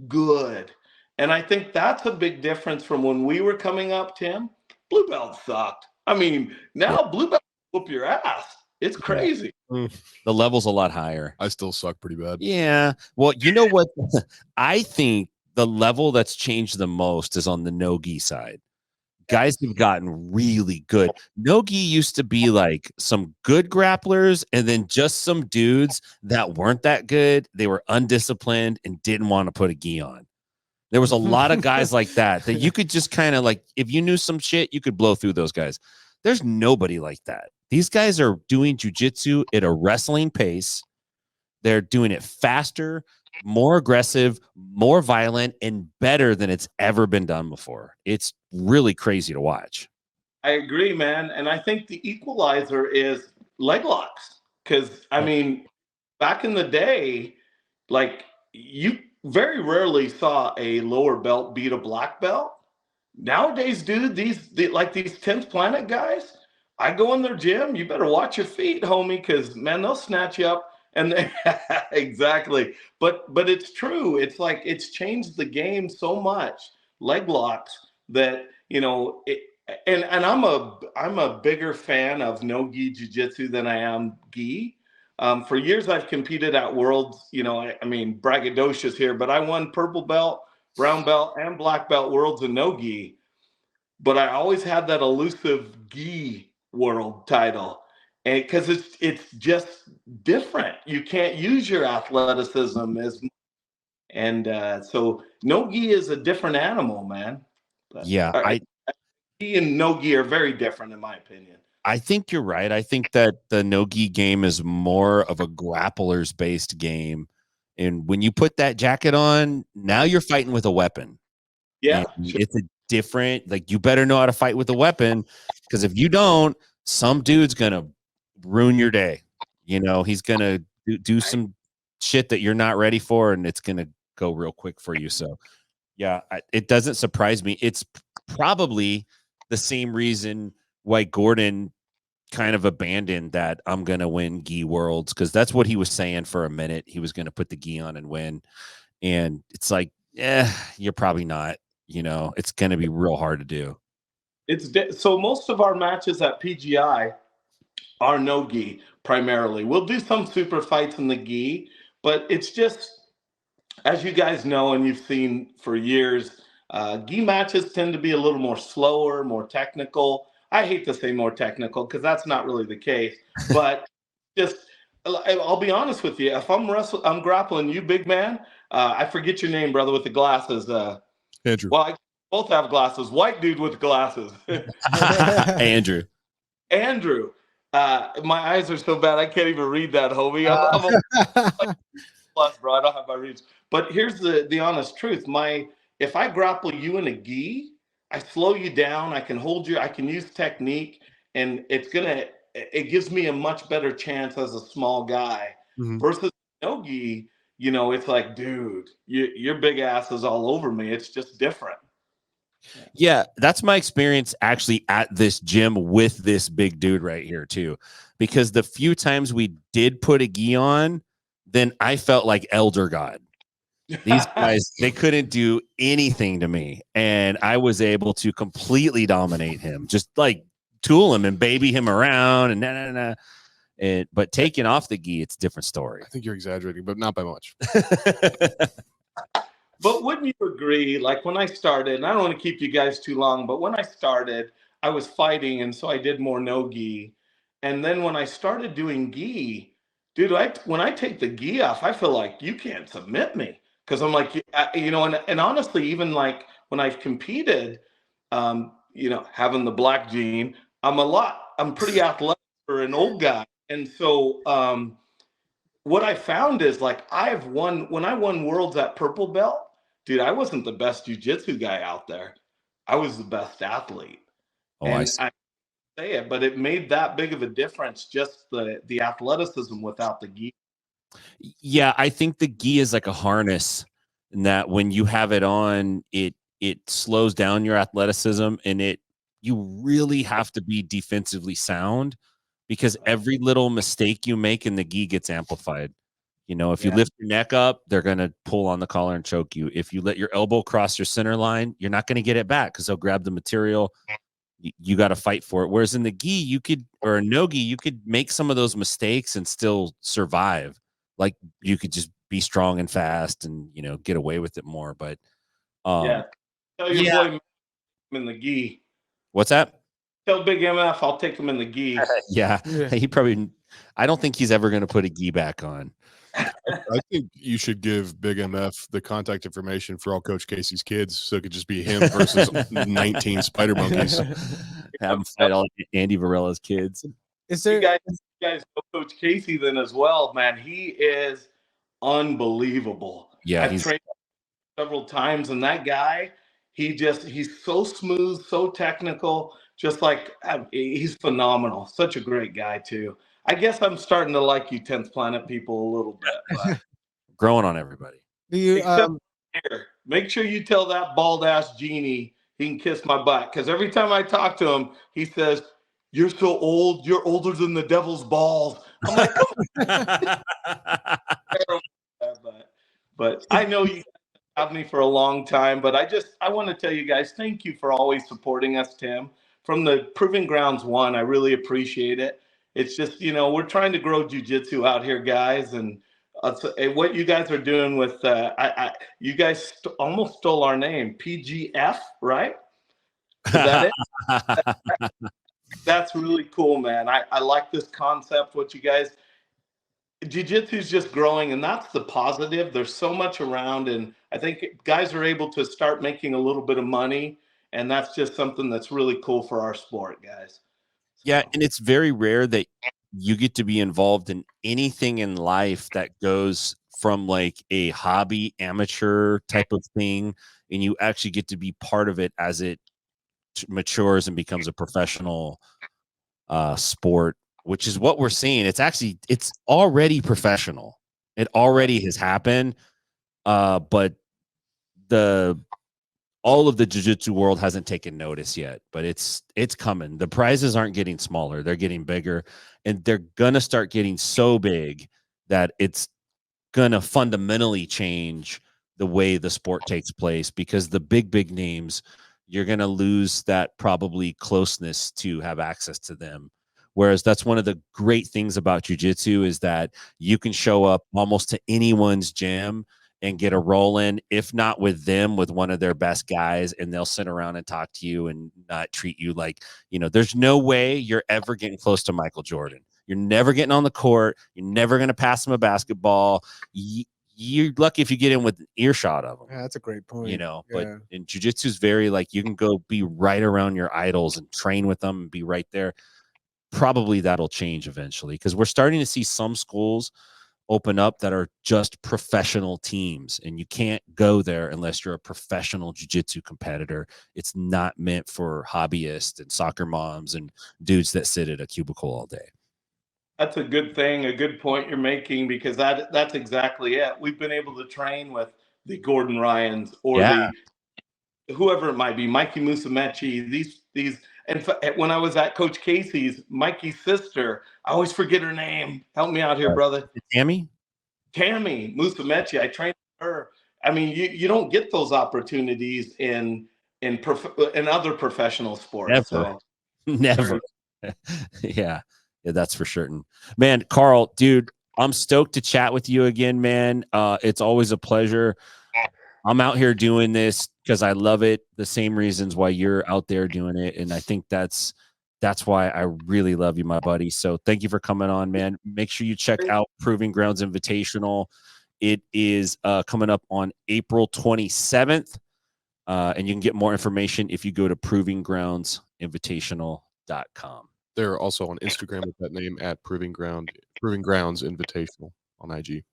good. And I think that's a big difference from when we were coming up, Tim. Blue belt sucked. I mean, now blue belt whoop your ass. It's crazy. The level's a lot higher. I still suck pretty bad. Yeah. Well, you know what? I think the level that's changed the most is on the no-gi side. Guys have gotten really good. No-gi used to be like some good grapplers and then just some dudes that weren't that good. They were undisciplined and didn't want to put a gi on. There was a lot of guys like that you could just kind of like, if you knew some shit, you could blow through those guys. There's nobody like that. These guys are doing jiu-jitsu at a wrestling pace. They're doing it faster, more aggressive, more violent, and better than it's ever been done before. It's really crazy to watch. I agree, man. And I think the equalizer is leg locks. Because, I mean, back in the day, like, you very rarely saw a lower belt beat a black belt. Nowadays, dude, these 10th Planet guys, I go in their gym, you better watch your feet, homie, because, man, they'll snatch you up. And exactly. But it's true. It's like it's changed the game so much, leg locks, that, you know, and I'm a bigger fan of no-gi jiu-jitsu than I am gi. For years, I've competed at Worlds. You know, I mean, braggadocious here, but I won purple belt, brown belt, and black belt Worlds in no-gi. But I always had that elusive gi world title. And because it's just different. You can't use your athleticism as much. And so no-gi is a different animal, man. But, yeah, gi and no-gi are very different in my opinion. I think you're right. I think that the no-gi game is more of a grapplers based game. And when you put that jacket on, now you're fighting with a weapon. Yeah. Sure. It's a different, like, you better know how to fight with a weapon, because if you don't, some dude's going to ruin your day. You know, he's going to do some shit that you're not ready for, and it's going to go real quick for you. So Yeah, it doesn't surprise me. It's probably the same reason why Gordon kind of abandoned that I'm going to win gi worlds, because that's what he was saying for a minute. He was going to put the gi on and win. And it's like, you're probably not, it's going to be real hard to do. So most of our matches at PGI are no gi primarily. We'll do some super fights in the gi, but it's just, as you guys know and you've seen for years, gi matches tend to be a little more slower, more technical. I hate to say more technical because that's not really the case, but just I'll be honest with you. If I'm grappling you, big man. I forget your name, brother, with the glasses. Andrew. Well, I both have glasses. White dude with glasses. Andrew. My eyes are so bad I can't even read that, homie. I'm plus, bro. I don't have my reads. But here's the honest truth. If I grapple you in a gi, I slow you down. I can hold you. I can use technique, and it gives me a much better chance as a small guy versus no gi. It's like, dude, your big ass is all over me. It's just different. Yeah, that's my experience actually at this gym with this big dude right here too, because the few times we did put a gi on, then I felt like elder god. These guys, they couldn't do anything to me, and I was able to completely dominate him, just like tool him and baby him around and but taking off the gi, it's a different story. I think you're exaggerating, but not by much. But wouldn't you agree, like when I started, and I don't want to keep you guys too long, but when I started, I was fighting, and so I did more no gi. And then when I started doing gi, dude, when I take the gi off, I feel like you can't submit me. Because I'm like, and honestly, even like when I've competed, having the black gene, I'm pretty athletic for an old guy. And so what I found is like when I won worlds at purple belt, dude, I wasn't the best jiu-jitsu guy out there. I was the best athlete. I say it, but it made that big of a difference, just the athleticism without the gi. Yeah, I think the gi is like a harness, and that when you have it on, it slows down your athleticism, and you really have to be defensively sound, because every little mistake you make in the gi gets amplified. If you lift your neck up, they're going to pull on the collar and choke you. If you let your elbow cross your center line, you're not going to get it back because they'll grab the material. You got to fight for it. Whereas in the gi, or a no gi, you could make some of those mistakes and still survive. Like you could just be strong and fast and, get away with it more. But tell your boy in the gi. What's that? Tell Big MF I'll take him in the gi. Yeah. I don't think he's ever going to put a gi back on. I think you should give Big MF the contact information for all Coach Casey's kids, so it could just be him versus 19 spider monkeys. Have him fight all Andy Varela's kids. Is there you guys know Coach Casey then as well, man? He is unbelievable. Yeah, I've trained several times, and that guy, he's so smooth, so technical. Just like he's phenomenal. Such a great guy too. I guess I'm starting to like you 10th Planet people a little bit. But growing on everybody. Do you make sure you tell that bald ass genie he can kiss my butt, because every time I talk to him, he says, "You're so old. You're older than the devil's balls." I'm like, come on. But I know you have me for a long time, but I want to tell you guys, thank you for always supporting us, Tim. From the Proving Grounds 1, I really appreciate it. It's just, we're trying to grow jiu-jitsu out here, guys. And what you guys are doing with, you guys almost stole our name, PGF, right? Is that it? That's really cool, man. I like this concept, what you guys, jiu-jitsu is just growing, and that's the positive. There's so much around, and I think guys are able to start making a little bit of money, and that's just something that's really cool for our sport, guys. Yeah, and it's very rare that you get to be involved in anything in life that goes from like a hobby amateur type of thing, and you actually get to be part of it as it matures and becomes a professional sport, which is what we're seeing. It's already professional. It already has happened. But the all of the jiu-jitsu world hasn't taken notice yet, but it's coming. The prizes aren't getting smaller, they're getting bigger, and they're gonna start getting so big that it's gonna fundamentally change the way the sport takes place, because the big names, you're gonna lose that probably closeness to have access to them. Whereas that's one of the great things about jiu-jitsu is that you can show up almost to anyone's gym and get a roll in, if not with them, with one of their best guys, and they'll sit around and talk to you and not treat you like, there's no way you're ever getting close to Michael Jordan. You're never getting on the court. You're never going to pass him a basketball. You're lucky if you get in with an earshot of him. Yeah, that's a great point. But in jiu-jitsu is very like, you can go be right around your idols and train with them and be right there. Probably that'll change eventually, because we're starting to see some schools open up that are just professional teams, and you can't go there unless you're a professional jiu-jitsu competitor. It's not meant for hobbyists and soccer moms and dudes that sit at a cubicle all day. That's a good thing, a good point you're making, because that's exactly it. We've been able to train with the Gordon Ryans or the whoever it might be, Mikey Musumeci, these. And when I was at Coach Casey's, Mikey's sister, I always forget her name. Help me out here, brother. Tammy Musumeci. I trained with her. I mean, you don't get those opportunities in other professional sports. Never. Yeah, that's for certain. Man, Carl, dude, I'm stoked to chat with you again, man. It's always a pleasure. I'm out here doing this because I love it. The same reasons why you're out there doing it. And I think that's why I really love you, my buddy. So thank you for coming on, man. Make sure you check out Proving Grounds Invitational. It is coming up on April 27th. And you can get more information if you go to provinggroundsinvitational.com. They're also on Instagram with that name at Proving Grounds Invitational on IG.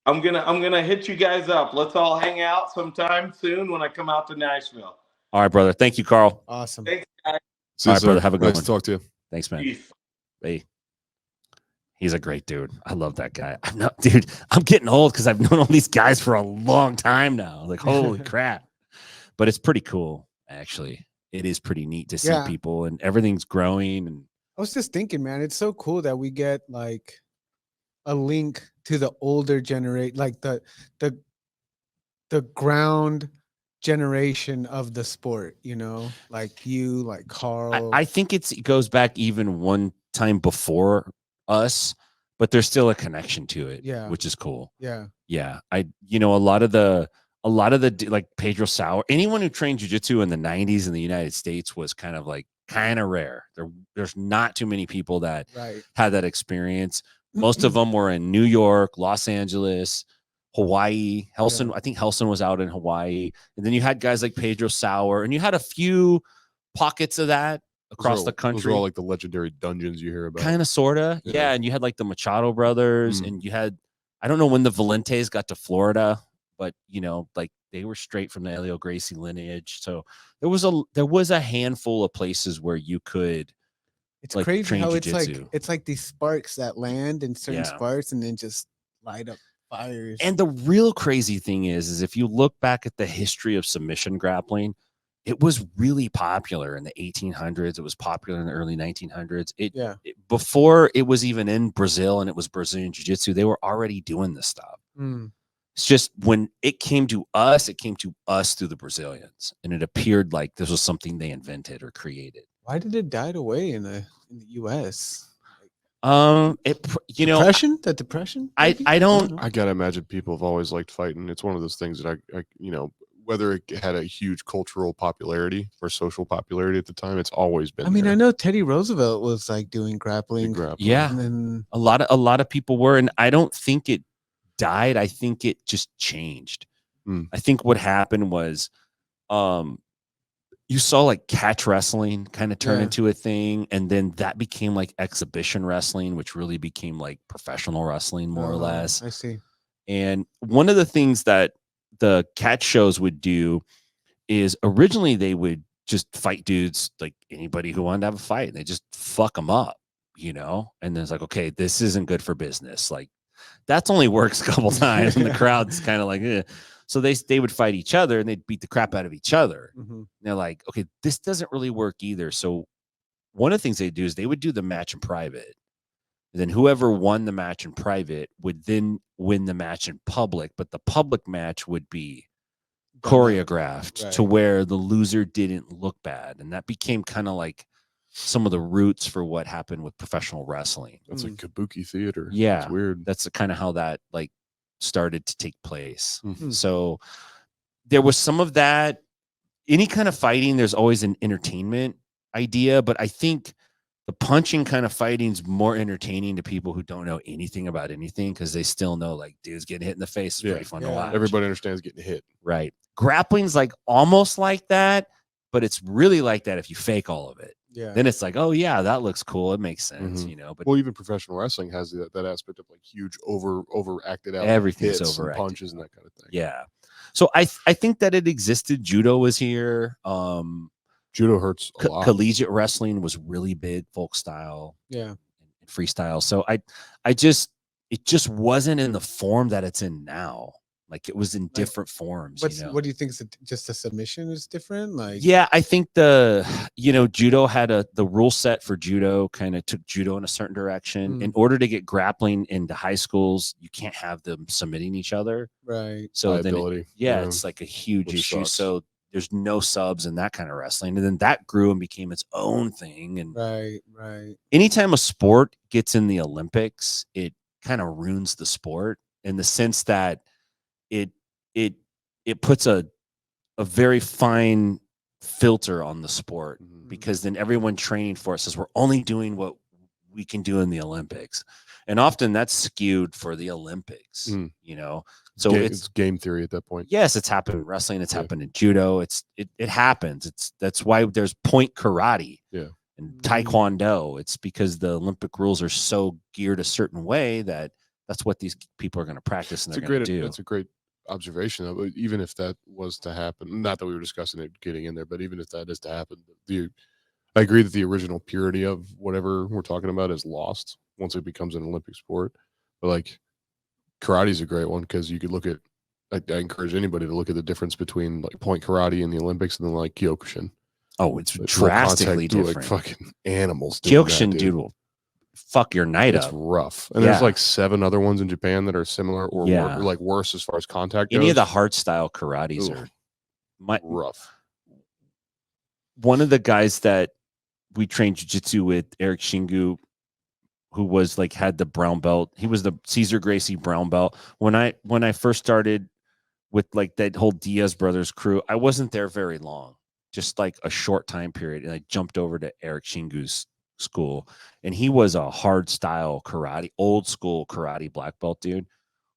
I'm gonna hit you guys up. Let's all hang out sometime soon when I come out to Nashville. All right, brother. Thank you, Carl. Awesome. Thanks, guys. All right, brother. Have a good one. Nice to talk to you. Thanks, man. Peace. Hey. He's a great dude. I love that guy. Dude, I'm getting old because I've known all these guys for a long time now. Like, holy crap. But it's pretty cool, actually. It is pretty neat to see people, and everything's growing. And I was just thinking, man, it's so cool that we get like a link to the older generation, like the ground generation of the sport, like you, like Carl. I think it goes back even one time before us, but there's still a connection to it, which is cool. Yeah. A lot of the like Pedro Sauer, anyone who trained jiu-jitsu in the 90s in the United States was kind of rare. There's not too many people that had that experience. Most of them were in New York, Los Angeles, Hawaii. Helson, I think Helson was out in Hawaii. And then you had guys like Pedro Sauer, and you had a few pockets of that across the country. Those are all like the legendary dungeons you hear about. Kind of, sort of. Yeah. And you had like the Machado brothers, and you had, I don't know when the Valentes got to Florida, but like they were straight from the Elio Gracie lineage. So there was a handful of places where you could. It's crazy how it's like these sparks that land in certain sparks and then just light up fires. And the real crazy thing is if you look back at the history of submission grappling, it was really popular in the 1800s. It was popular in the early 1900s. Before it was even in Brazil and it was Brazilian jiu-jitsu, they were already doing this stuff. It's just when it came to us through the Brazilians, and it appeared like this was something they invented or created. Why did it die away in the U.S.? Depression. The depression. I don't. I gotta imagine people have always liked fighting. It's one of those things that I whether it had a huge cultural popularity or social popularity at the time, it's always been. I mean, I know Teddy Roosevelt was like doing grappling. Yeah, and then a lot of people were, and I don't think it died. I think it just changed. I think what happened was, you saw like catch wrestling kind of turn into a thing, and then that became like exhibition wrestling, which really became like professional wrestling, more or less. I see. And one of the things that the catch shows would do is originally they would just fight dudes, like anybody who wanted to have a fight, and they just fuck them up, and then it's like, okay, this isn't good for business. Like that's only works a couple times, and the crowd's kind of like, eh. So they would fight each other and they'd beat the crap out of each other. Mm-hmm. They're like, okay, this doesn't really work either. So one of the things they do is they would do the match in private. And then whoever won the match in private would then win the match in public, but the public match would be choreographed to where the loser didn't look bad. And that became kind of like some of the roots for what happened with professional wrestling. That's like kabuki theater. Yeah. It's weird. That's kind of how that like started to take place. Mm-hmm. So there was some of that. Any kind of fighting, there's always an entertainment idea, but I think the punching kind of fighting is more entertaining to people who don't know anything about anything because they still know like dudes getting hit in the face is pretty fun to watch. Everybody understands getting hit. Right. Grappling's like almost like that, but it's really like that if you fake all of it. Yeah. Then it's like, oh yeah, that looks cool. It makes sense, Mm-hmm. you know. But well, even professional wrestling has that aspect of like huge overacted out everything's hits overacted. And punches and that kind of thing. Yeah. So I think that it existed. Judo was here. Judo hurts a lot. Collegiate wrestling was really big, folk style. Yeah. And freestyle. So it just wasn't in the form that it's in now. Like it was in different forms. But what do you think? Just the submission is different? Like, yeah, I think judo had the rule set for judo kind of took judo in a certain direction. In order to get grappling into high schools, you can't have them submitting each other. Right. So liability. It's like a huge issue. Sucks. So there's no subs in that kind of wrestling. And then that grew and became its own thing. And right. Anytime a sport gets in the Olympics, it kind of ruins the sport in the sense that it puts a very fine filter on the sport because then everyone training for it says we're only doing what we can do in the Olympics. And often that's skewed for the Olympics, you know? So it's game theory at that point. Yes, it's happened in wrestling. It's happened in judo. It happens. That's why there's point karate and taekwondo. It's because the Olympic rules are so geared a certain way that that's what these people are going to practice and they're going to do. That's a great observation. Even if that was to happen, not that we were discussing it getting in there, but even if that is to happen, I agree that the original purity of whatever we're talking about is lost once it becomes an Olympic sport. But like karate is a great one because you could look at. I encourage anybody to look at the difference between like point karate in the Olympics and then like Kyokushin. Oh, it's drastically different. Like fucking animals. Kyokushin, dude, will fuck your night up. It's rough. And there's like 7 other ones in Japan that are similar or like worse as far as contact goes. Any of the hard style karates are rough. One of the guys that we trained jiu-jitsu with, Eric Shingu, who was like had the brown belt. He was the Cesar Gracie brown belt. When I first started with like that whole Diaz brothers crew, I wasn't there very long, just like a short time period. And I jumped over to Eric Shingu's school, and he was a hard style karate, old school karate black belt dude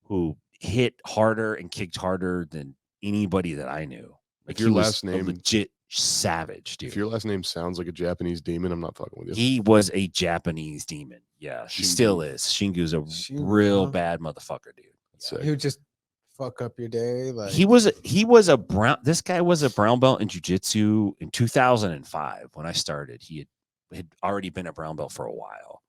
who hit harder and kicked harder than anybody that I knew. Like your last name, legit savage, dude. If your last name sounds like a Japanese demon, I'm not fucking with you. He was a Japanese demon. Yeah, he still is. Shingu's a real bad motherfucker, dude. Yeah. He would just fuck up your day. Like he was a brown. This guy was a brown belt in jiu-jitsu in 2005 when I started. He had already been a brown belt for a while.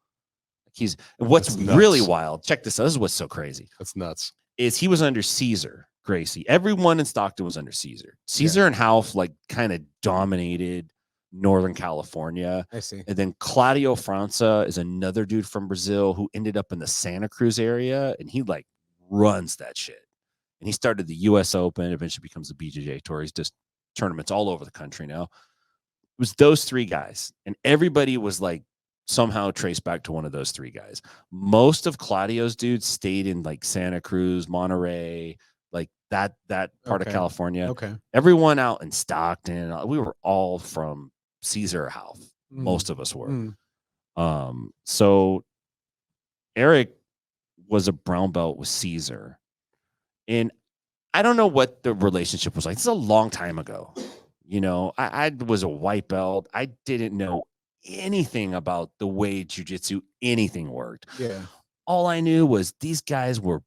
What's really wild. Check this out. This is what's so crazy. That's nuts. Is he was under Cesar Gracie. Everyone in Stockton was under Cesar. Cesar and Half like kind of dominated Northern California. I see. And then Claudio França is another dude from Brazil who ended up in the Santa Cruz area, and he like runs that shit. And he started the US Open, eventually becomes the BJJ Tour. He's just tournaments all over the country now. It was those 3 guys, and everybody was like somehow traced back to one of those 3 guys. Most of Claudio's dudes stayed in like Santa Cruz, Monterey, like that part of California. Okay. Everyone out in Stockton, we were all from Cesar Half. Most of us were. So Eric was a brown belt with Cesar. And I don't know what the relationship was like. This is a long time ago. You know, I was a white belt. I didn't know anything about the way jiu-jitsu, anything worked. Yeah. All I knew was these guys were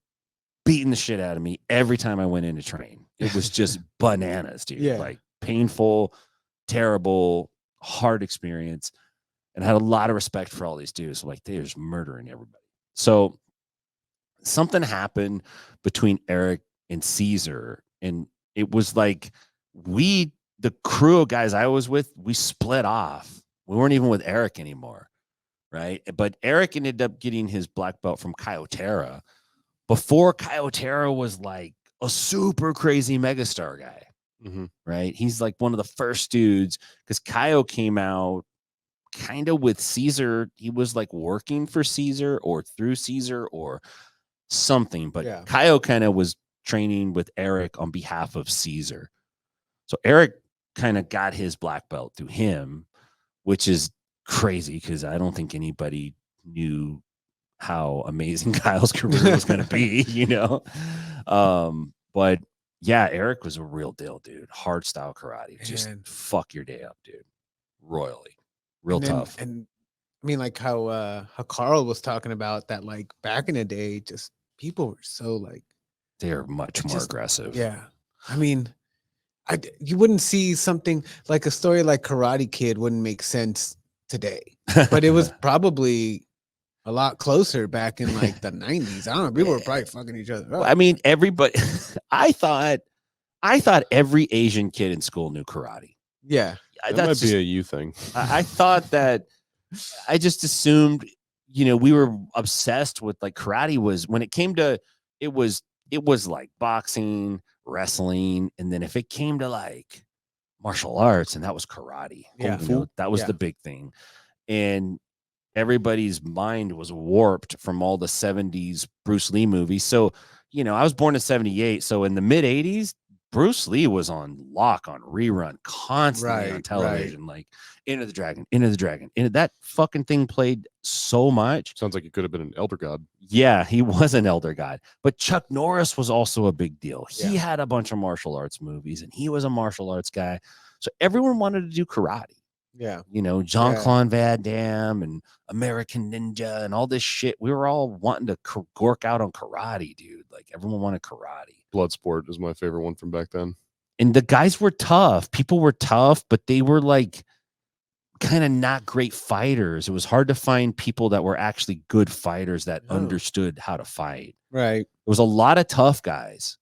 beating the shit out of me every time I went in to train. It was just bananas, dude. Yeah. Like painful, terrible, hard experience. And I had a lot of respect for all these dudes. Like they're just murdering everybody. So something happened between Eric and Cesar, And it was like the crew of guys I was with, we split off. We weren't even with Eric anymore, right? But Eric ended up getting his black belt from Kyotera before Kyotera was like a super crazy megastar guy, right? He's like one of the first dudes because Kyo came out kind of with Caesar. He was like working for Caesar or through Caesar or something, but Kyo kind of was training with Eric on behalf of Caesar. So Eric kind of got his black belt through him, which is crazy because I don't think anybody knew how amazing Kyle's career was going to be, you know? But yeah, Eric was a real deal, dude. Hard style karate. Just fuck your day up, dude. Royally. Real tough. And I mean, like how Carl was talking about that, like back in the day, just people were so like they're much more aggressive. Yeah. I mean, you wouldn't see something like a story like Karate Kid wouldn't make sense today, but it was probably a lot closer back in like the 90s. I don't know. People were probably fucking each other up. Well, I mean, everybody, I thought every Asian kid in school knew karate. Yeah. That might be a you thing. I thought that, I just assumed, you know, we were obsessed with like karate was when it came to, it was like boxing, wrestling. And then if it came to like martial arts, and that was karate, yeah, you know, that was the big thing. And everybody's mind was warped from all the 70s Bruce Lee movies. So, you know, I was born in 78. So in the mid 80s, Bruce Lee was on lock, on rerun, constantly on television, like Enter the Dragon. And that fucking thing played so much. Sounds like it could have been an elder god. Yeah, he was an elder god. But Chuck Norris was also a big deal. He had a bunch of martial arts movies, and he was a martial arts guy. So everyone wanted to do karate. Yeah. You know, Jean-Claude Van Damme and American Ninja and all this shit. We were all wanting to gork out on karate, dude. Like everyone wanted karate. Bloodsport is my favorite one from back then. And the guys were tough. People were tough, but they were like kind of not great fighters. It was hard to find people that were actually good fighters that understood how to fight. Right. There was a lot of tough guys.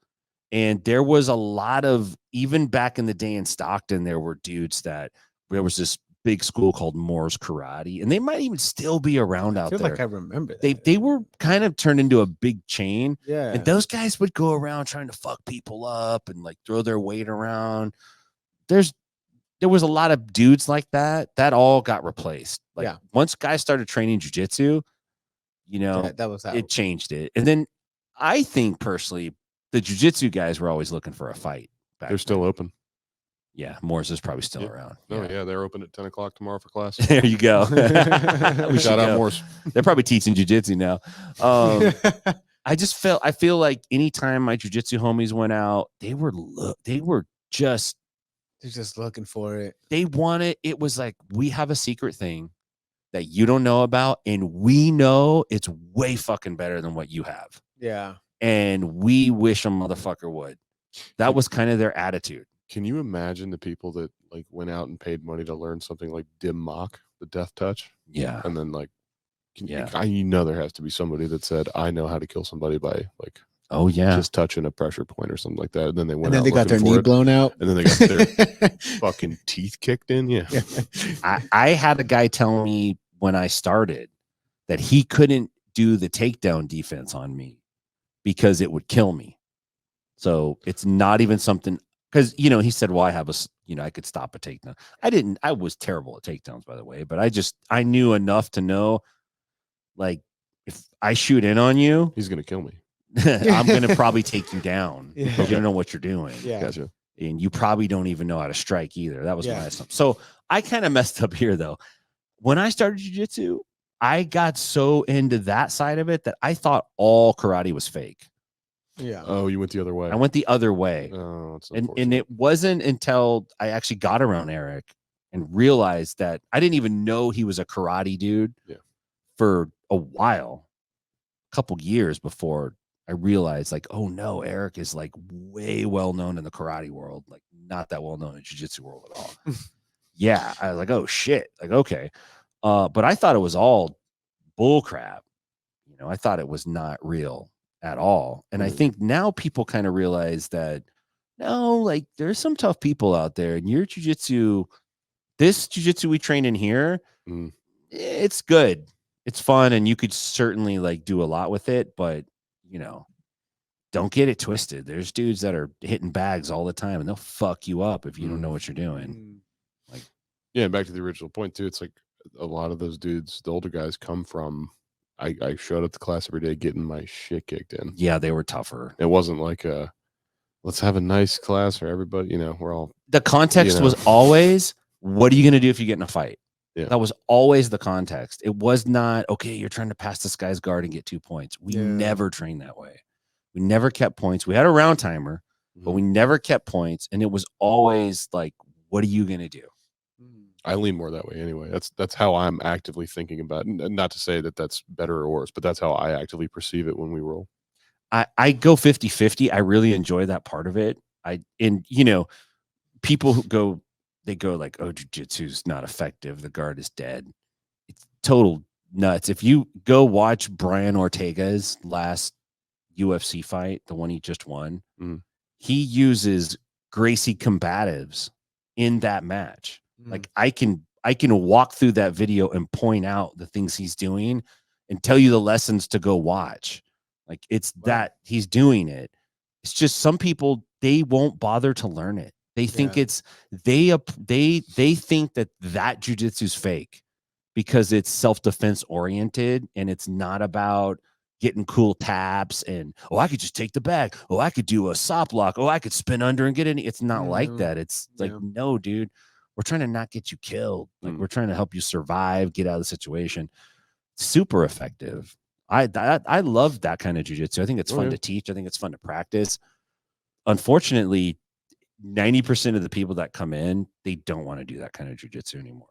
And there was a lot of, even back in the day in Stockton, there were dudes that, there was this big school called Moore's Karate, and they might even still be around out there. Like I remember that. They were kind of turned into a big chain. Yeah. And those guys would go around trying to fuck people up and like throw their weight around. There was a lot of dudes like that. That all got replaced. Like once guys started training jiu-jitsu, you know, that was it changed it. And then I think personally, the jiu-jitsu guys were always looking for a fight. They're still open. Yeah, Morris is probably still around. Oh, yeah, they're open at 10 o'clock tomorrow for class. There you go. Shout out Morris. They're probably teaching jiu-jitsu now. I feel like anytime my jiu-jitsu homies went out, they're just looking for it. They want it. It was like, we have a secret thing that you don't know about, and we know it's way fucking better than what you have. Yeah. And we wish a motherfucker would. That was kind of their attitude. Can you imagine the people that like went out and paid money to learn something like Dim Mak, the death touch? Yeah. And then like, you know, there has to be somebody that said, I know how to kill somebody by like, just touching a pressure point or something like that. And then they went and then out they got their knee blown out. And then they got their fucking teeth kicked in. Yeah. I had a guy tell me when I started that he couldn't do the takedown defense on me because it would kill me. So it's not even something. Because, you know, he said, well, I could stop a takedown. I was terrible at takedowns, by the way, but I knew enough to know, like, if I shoot in on you, he's going to kill me. I'm going to probably take you down. Yeah. You don't know what you're doing. Yeah. Gotcha. And you probably don't even know how to strike either. That was my assumption. So I kind of messed up here, though. When I started jiu-jitsu, I got so into that side of it that I thought all karate was fake. Yeah. Oh, you went the other way. I went the other way. Oh, and it wasn't until I actually got around Eric and realized that I didn't even know he was a karate dude for a while, a couple years before I realized, like, oh no, Eric is like way well known in the karate world, like not that well known in jiu-jitsu world at all. Yeah, I was like, oh shit, like okay, but I thought it was all bull crap. You know, I thought it was not real at all. And I think now people kind of realize that no, like there's some tough people out there, and your jujitsu, this jujitsu we train in here, it's good, it's fun, and you could certainly like do a lot with it, but you know, don't get it twisted. There's dudes that are hitting bags all the time, and they'll fuck you up if you don't know what you're doing. Like, yeah, back to the original point too. It's like a lot of those dudes, the older guys, come from. I showed up to class every day getting my shit kicked in. Yeah, they were tougher. It wasn't like let's have a nice class for everybody. You know, we're all. The context was always, what are you going to do if you get in a fight? Yeah. That was always the context. It was not, okay, you're trying to pass this guy's guard and get 2 points. We never trained that way. We never kept points. We had a round timer, but we never kept points. And it was always like, what are you going to do? I lean more that way anyway. That's how I'm actively thinking about it. And not to say that that's better or worse, but that's how I actively perceive it when we roll. I go 50-50. I really enjoy that part of it. And you know, people who go like, oh, jiu-jitsu's not effective. The guard is dead. It's total nuts. If you go watch Brian Ortega's last UFC fight, the one he just won, he uses Gracie combatives in that match. Like I can walk through that video and point out the things he's doing and tell you the lessons to go watch. Like it's that he's doing it. It's just some people, they won't bother to learn it. They think they think that jiu-jitsu's fake because it's self-defense oriented and it's not about getting cool taps and, oh, I could just take the bag. Oh, I could do a sop lock. Oh, I could spin under and get in. It's not like that. It's like, no, dude, we're trying to not get you killed. Like we're trying to help you survive, get out of the situation. Super effective. I love that kind of jiu-jitsu. I think it's fun to teach. I think it's fun to practice. Unfortunately, 90% of the people that come in, they don't want to do that kind of jiu-jitsu anymore.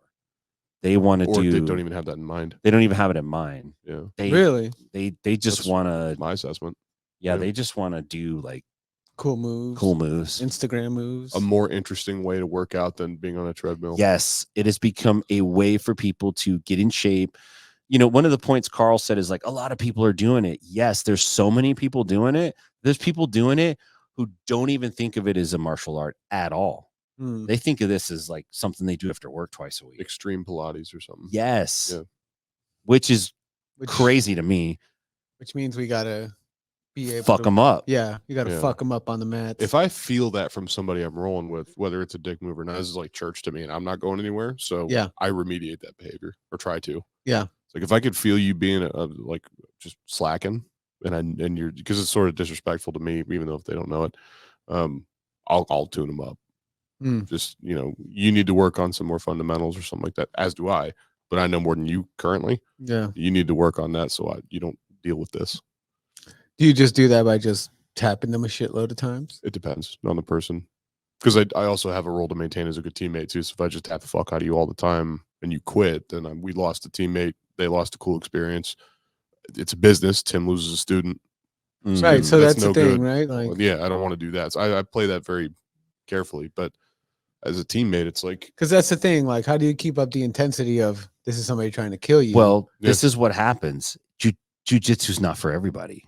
They want to do. They don't even have that in mind. They don't even have it in mind. Yeah. They just want to. My assessment. Yeah, they just want to do like cool moves, Instagram moves. A more interesting way to work out than being on a treadmill. Yes, it has become a way for people to get in shape. You know, one of the points Carl said is like a lot of people are doing it. Yes, there's so many people doing it. There's people doing it who don't even think of it as a martial art at all. They think of this as like something they do after work twice a week. Extreme Pilates or something. Yes. Yeah. Which is crazy to me. Which means we got to be able fuck them up. Yeah. You got to fuck them up on the mat. If I feel that from somebody I'm rolling with, whether it's a dick move or not, this is like church to me and I'm not going anywhere. So I remediate that behavior or try to. Yeah. It's like if I could feel you being like just slacking and you're, because it's sort of disrespectful to me, even though if they don't know it, I'll tune them up. Just, you know, you need to work on some more fundamentals or something like that, as do I, but I know more than you currently. Yeah. You need to work on that so you don't deal with this. Do you just do that by just tapping them a shitload of times? It depends on the person. Because I also have a role to maintain as a good teammate too. So if I just tap the fuck out of you all the time and you quit, then we lost a teammate. They lost a cool experience. It's a business. Tim loses a student. Right. So that's the thing, right? Like, yeah, I don't want to do that. So I play that very carefully, but as a teammate, it's like, because that's the thing. Like, how do you keep up the intensity of this is somebody trying to kill you? Well, this is what happens. Jiu-jitsu is not for everybody.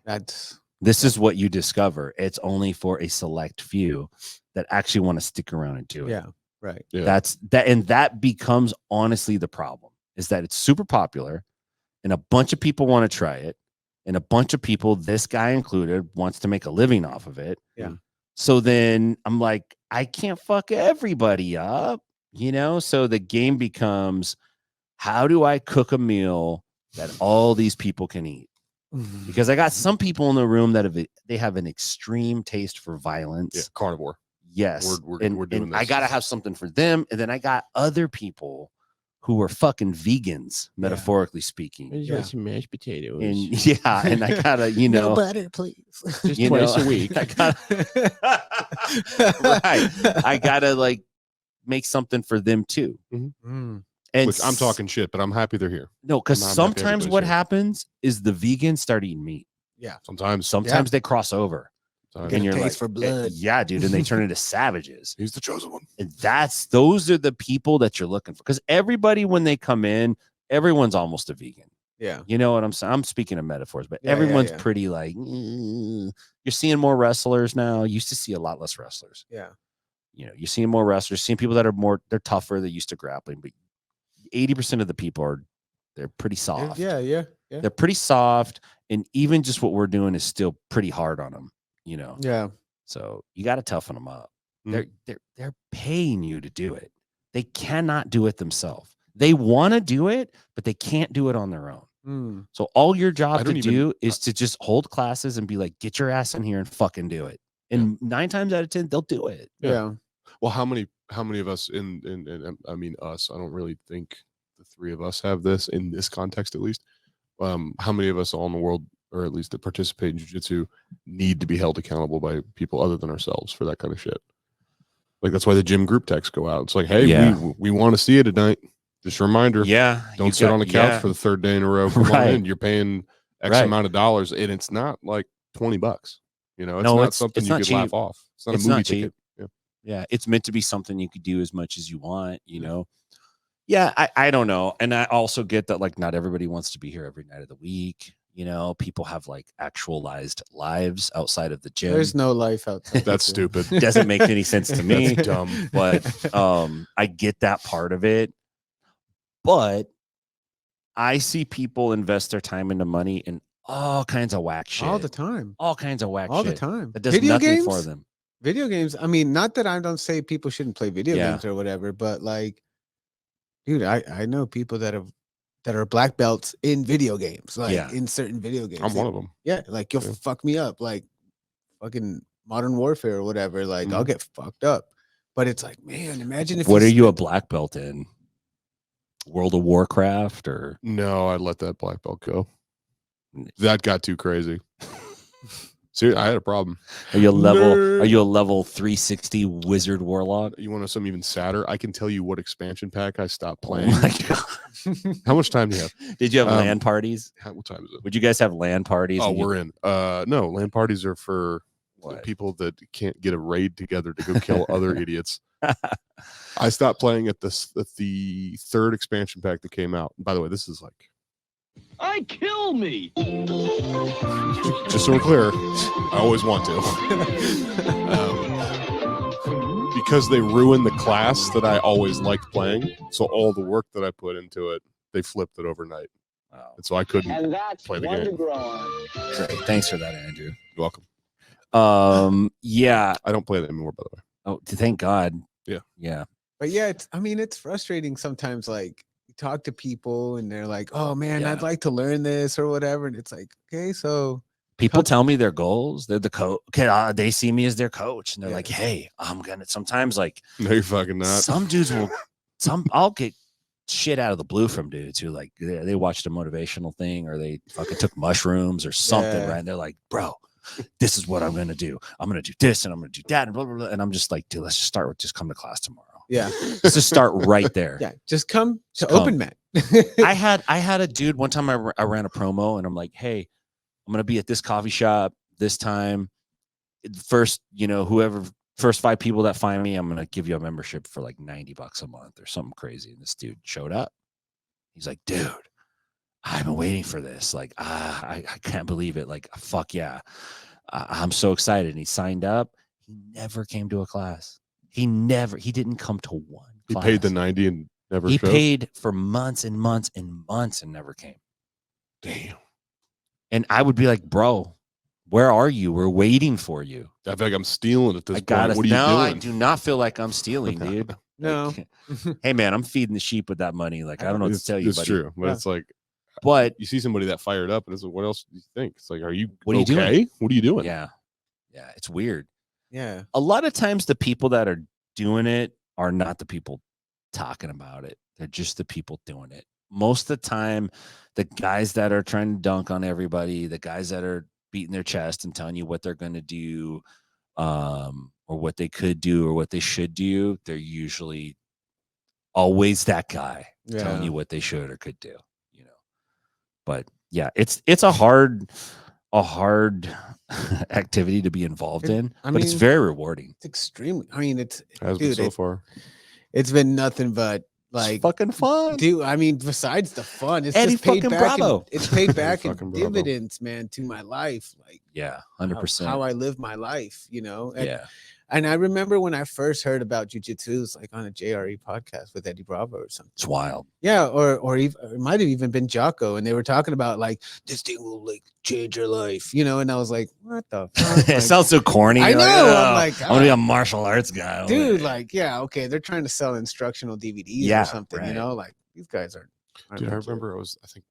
This is what you discover. It's only for a select few that actually want to stick around and do it. Yeah. Right. Yeah. That's that. And that becomes honestly the problem, is that it's super popular and a bunch of people want to try it. And a bunch of people, this guy included, wants to make a living off of it. Yeah. So then I'm like, I can't fuck everybody up, you know? So the game becomes, how do I cook a meal that all these people can eat? Because I got some people in the room that they have an extreme taste for violence. Yeah, carnivore. Yes. We're doing this. I got to have something for them. And then I got other people who are fucking vegans, metaphorically speaking. You got some mashed potatoes. And and I gotta, you know, no butter, please. Just twice a week. I gotta like make something for them too. And which I'm talking shit, but I'm happy they're here. No, because sometimes what happens is the vegans start eating meat. Yeah. Sometimes they cross over. And you're like, for blood. Yeah, dude. And they turn into savages. He's the chosen one. And those are the people that you're looking for. Because everybody, when they come in, everyone's almost a vegan. Yeah. You know what I'm saying? I'm speaking of metaphors, but everyone's pretty like, you're seeing more wrestlers now. You used to see a lot less wrestlers. Yeah. You know, you're seeing more wrestlers, seeing people that are they're tougher, they're used to grappling, but 80% of the people they're pretty soft. Yeah. They're pretty soft. And even just what we're doing is still pretty hard on them, you know? Yeah. So you got to toughen them up. They're paying you to do it. They cannot do it themselves. They want to do it, but they can't do it on their own. So all your job to do is to just hold classes and be like, get your ass in here and fucking do it. And 9 times out of 10, they'll do it. Yeah. Well, how many of us in I mean us, I don't really think the 3 of us have this in this context, at least. How many of us all in the world, or at least that participate in jiu-jitsu, need to be held accountable by people other than ourselves for that kind of shit? Like, that's why the gym group texts go out. It's like, hey, we want to see you tonight. Just a reminder. Yeah. Don't sit on the couch for the 3rd day in a row. Come on in. You're paying X amount of dollars, and it's not like $20. You know, it's not something you could laugh off. It's not a movie ticket. Yeah, it's meant to be something you could do as much as you want, you know. Yeah, I don't know. And I also get that, like, not everybody wants to be here every night of the week. You know, people have like actualized lives outside of the gym. There's no life outside. That's stupid. Doesn't make any sense to me. That's dumb. But I get that part of it. But I see people invest their time into money in all kinds of whack shit. All the time. All kinds of whack shit. All the time. That does nothing for them. Video games. I mean, not that I don't say people shouldn't play video games or whatever, but like, dude, I know people that are black belts in video games, like in certain video games. I'm one of them. Yeah, like you'll fuck me up, like fucking Modern Warfare or whatever. Like I'll get fucked up. But it's like, man, imagine if. What are you a black belt in? World of Warcraft or? No, I let that black belt go. That got too crazy. See, I had a problem. Are you a level 360 wizard warlock? You want to know something even sadder? I can tell you what expansion pack I stopped playing. Oh my God. How much time do you have? Did you have LAN parties? What time is it? Would you guys have LAN parties? Oh, we're in. No, LAN parties are for people that can't get a raid together to go kill other idiots. I stopped playing at the 3rd expansion pack that came out. By the way, this is like. Kill me. Just so we're clear, I always want to. Because they ruined the class that I always liked playing. So all the work that I put into it, they flipped it overnight. Wow. And so I couldn't play the game. Great. Thanks for that, Andrew. You're welcome. Yeah. I don't play that anymore, by the way. Oh, thank God. Yeah. Yeah. But yeah, it's frustrating sometimes. Like, you talk to people and they're like, oh man, I'd like to learn this or whatever. And it's like, okay, so people tell me their goals. They're the coach. Okay, they see me as their coach, and they're like, hey, I'm gonna sometimes like. No, you're fucking not. Some dudes will. I'll get shit out of the blue from dudes who like they watched a motivational thing or they fucking took mushrooms or something, right? And they're like, bro, this is what I'm gonna do. I'm gonna do this and I'm gonna do that and blah blah blah. And I'm just like, dude, let's just start with just come to class tomorrow. Yeah. Let's just start right there. Yeah. Just come to open mat. I had a dude one time I ran a promo and I'm like, hey, I'm going to be at this coffee shop this time. First, whoever first 5 people that find me, I'm going to give you a membership for like $90 a month or something crazy. And this dude showed up. He's like, dude, I've been waiting for this. Like, I can't believe it. Like, fuck yeah. I'm so excited. And he signed up. He never came to a class. He didn't come to one class. He paid the 90 and never He showed? paid for months and months and months and never came. Damn. And I would be like, bro, where are you? We're waiting for you. I feel like I'm stealing at this point. What are you doing? I do not feel like I'm stealing, dude. No. Like, hey, man, I'm feeding the sheep with that money. Like, I don't know what to tell you, It's buddy. true. But it's like, but you see somebody that fired up and it's like, what else do you think? It's like, are you what are you okay? doing? What are you doing? Yeah. Yeah. It's weird. Yeah. A lot of times the people that are doing it are not the people talking about it. They're just the people doing it. Most of the time, the guys that are trying to dunk on everybody, the guys that are beating their chest and telling you what they're going to do, or what they could do or what they should do, they're usually always that guy telling you what they should or could do, But yeah, it's a hard activity to be involved in, but it's very rewarding. It's extremely. I mean, has been so far. It's been nothing but Like, it's fucking fun, dude. I mean, besides the fun, it's Eddie just paid fucking back. Bravo. It's paid back in fucking Bravo. dividends, man, to my life. Like, yeah, 100%. How I live my life, you know. And, yeah. And I remember when I first heard about jiu-jitsu, it was like on a JRE podcast with Eddie Bravo or something. It's wild. Yeah, or it might have even been Jocko, and they were talking about like this thing will like change your life, you know. And I was like, what the fuck? It sounds so corny. I You're know. Like, oh, I'm like, I'm gonna be a martial arts guy, dude. Like, yeah, okay, they're trying to sell instructional DVDs or something, right. you know. Like these guys are. Dude, I remember I think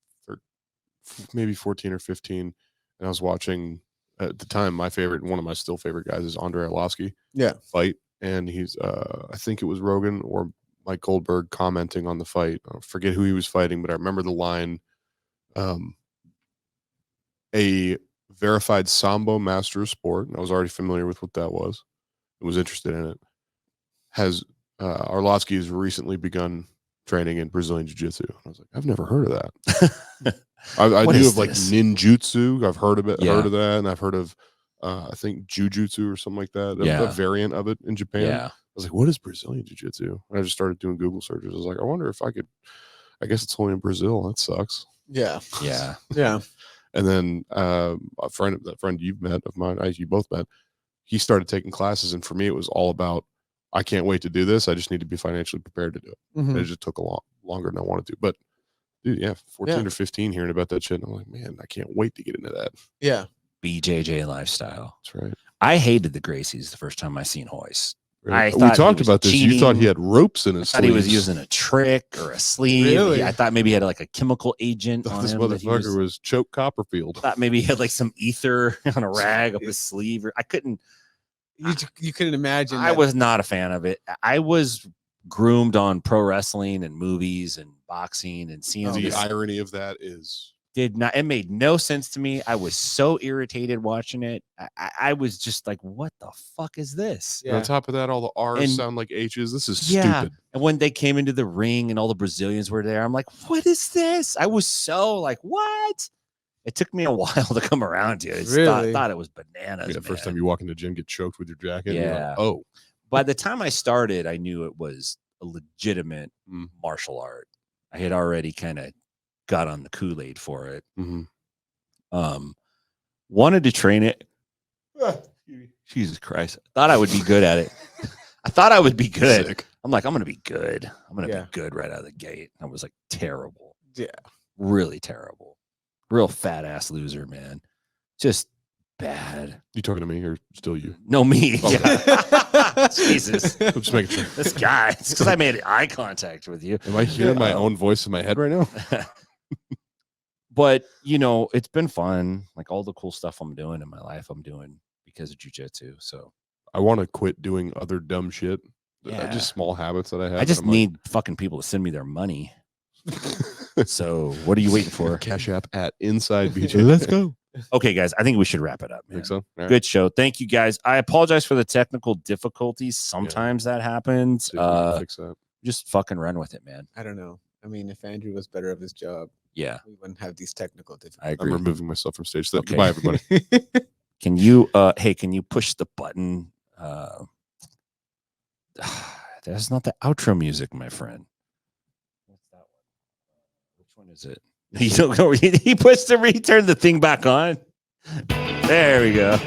maybe 14 or 15, and I was watching at the time. One of my still favorite guys is Andrei Arlovsky. Yeah, fight, and he's I think it was Rogan or Mike Goldberg commenting on the fight. I forget who he was fighting, but I remember the line, a verified Sambo master of sport, and I was already familiar with what that was. I was interested in it. Has Arlovsky has recently begun training in Brazilian Jiu-Jitsu. I was like, I've never heard of that. I knew of like ninjutsu. I've heard of it, heard of that, and I've heard of I think jujutsu or something like that. A variant of it in Japan. Yeah. I was like, what is Brazilian Jiu-Jitsu? And I just started doing Google searches. I was like, I wonder if I could. I guess it's only in Brazil. That sucks. Yeah. Yeah. Yeah. And then that friend you've met of mine, you both met, he started taking classes, and for me, it was all about, I can't wait to do this. I just need to be financially prepared to do it. Mm-hmm. And it just took a lot longer than I wanted to. But dude, 14 or 15 hearing about that shit, and I'm like, man, I can't wait to get into that. Yeah. BJJ lifestyle. That's right. I hated the Gracies the first time I seen Hoist. Right. We talked about this. Cheating. You thought he had ropes in his sleeves. I thought he was using a trick or a sleeve. Really? I thought maybe he had like a chemical agent on this him. motherfucker was Choke Copperfield. I thought maybe he had like some ether on a rag up his sleeve. I couldn't. You couldn't imagine. I was not a fan of it. I was groomed on pro wrestling and movies and boxing and seeing the irony of that is it made no sense to me. I was so irritated watching it. I was just like, what the fuck is this? Yeah. On top of that, all the R's sound like H's. This is stupid. And when they came into the ring and all the Brazilians were there, I'm like, what is this? I was so like, what? It took me a while to come around to it. I thought it was bananas. The first time you walk in the gym, get choked with your jacket. Yeah. Like, oh. By the time I started, I knew it was a legitimate martial art. I had already kind of got on the Kool-Aid for it. Mm-hmm. Wanted to train it. Jesus Christ. Thought I would be good at it. I thought I would be good. Sick. I'm like, I'm going to be good. I'm going to be good right out of the gate. I was like terrible. Yeah. Really terrible. Real fat ass loser, man. Just bad. You talking to me or still you? No, me. Oh, yeah. Jesus. I'm just making sure. This guy. It's because I made eye contact with you. Am I hearing my own voice in my head right now? But, it's been fun. Like all the cool stuff I'm doing in my life, I'm doing because of jiu-jitsu. So I want to quit doing other dumb shit. Yeah. Just small habits that I have. I just need fucking people to send me their money. So what are you waiting for? Cash App at Inside BJ. Let's go. Okay, guys, I think we should wrap it up. Man. Think so? Right. Good show. Thank you, guys. I apologize for the technical difficulties. Sometimes that happens. Fix that. Just fucking run with it, man. I don't know. I mean, if Andrew was better of his job, we wouldn't have these technical difficulties. I agree. I'm removing myself from stage. Okay. Goodbye, everybody. Can you can you push the button? That's not the outro music, my friend. What's that one? Which one is it? You don't know. He pushed to return the thing back on. There we go.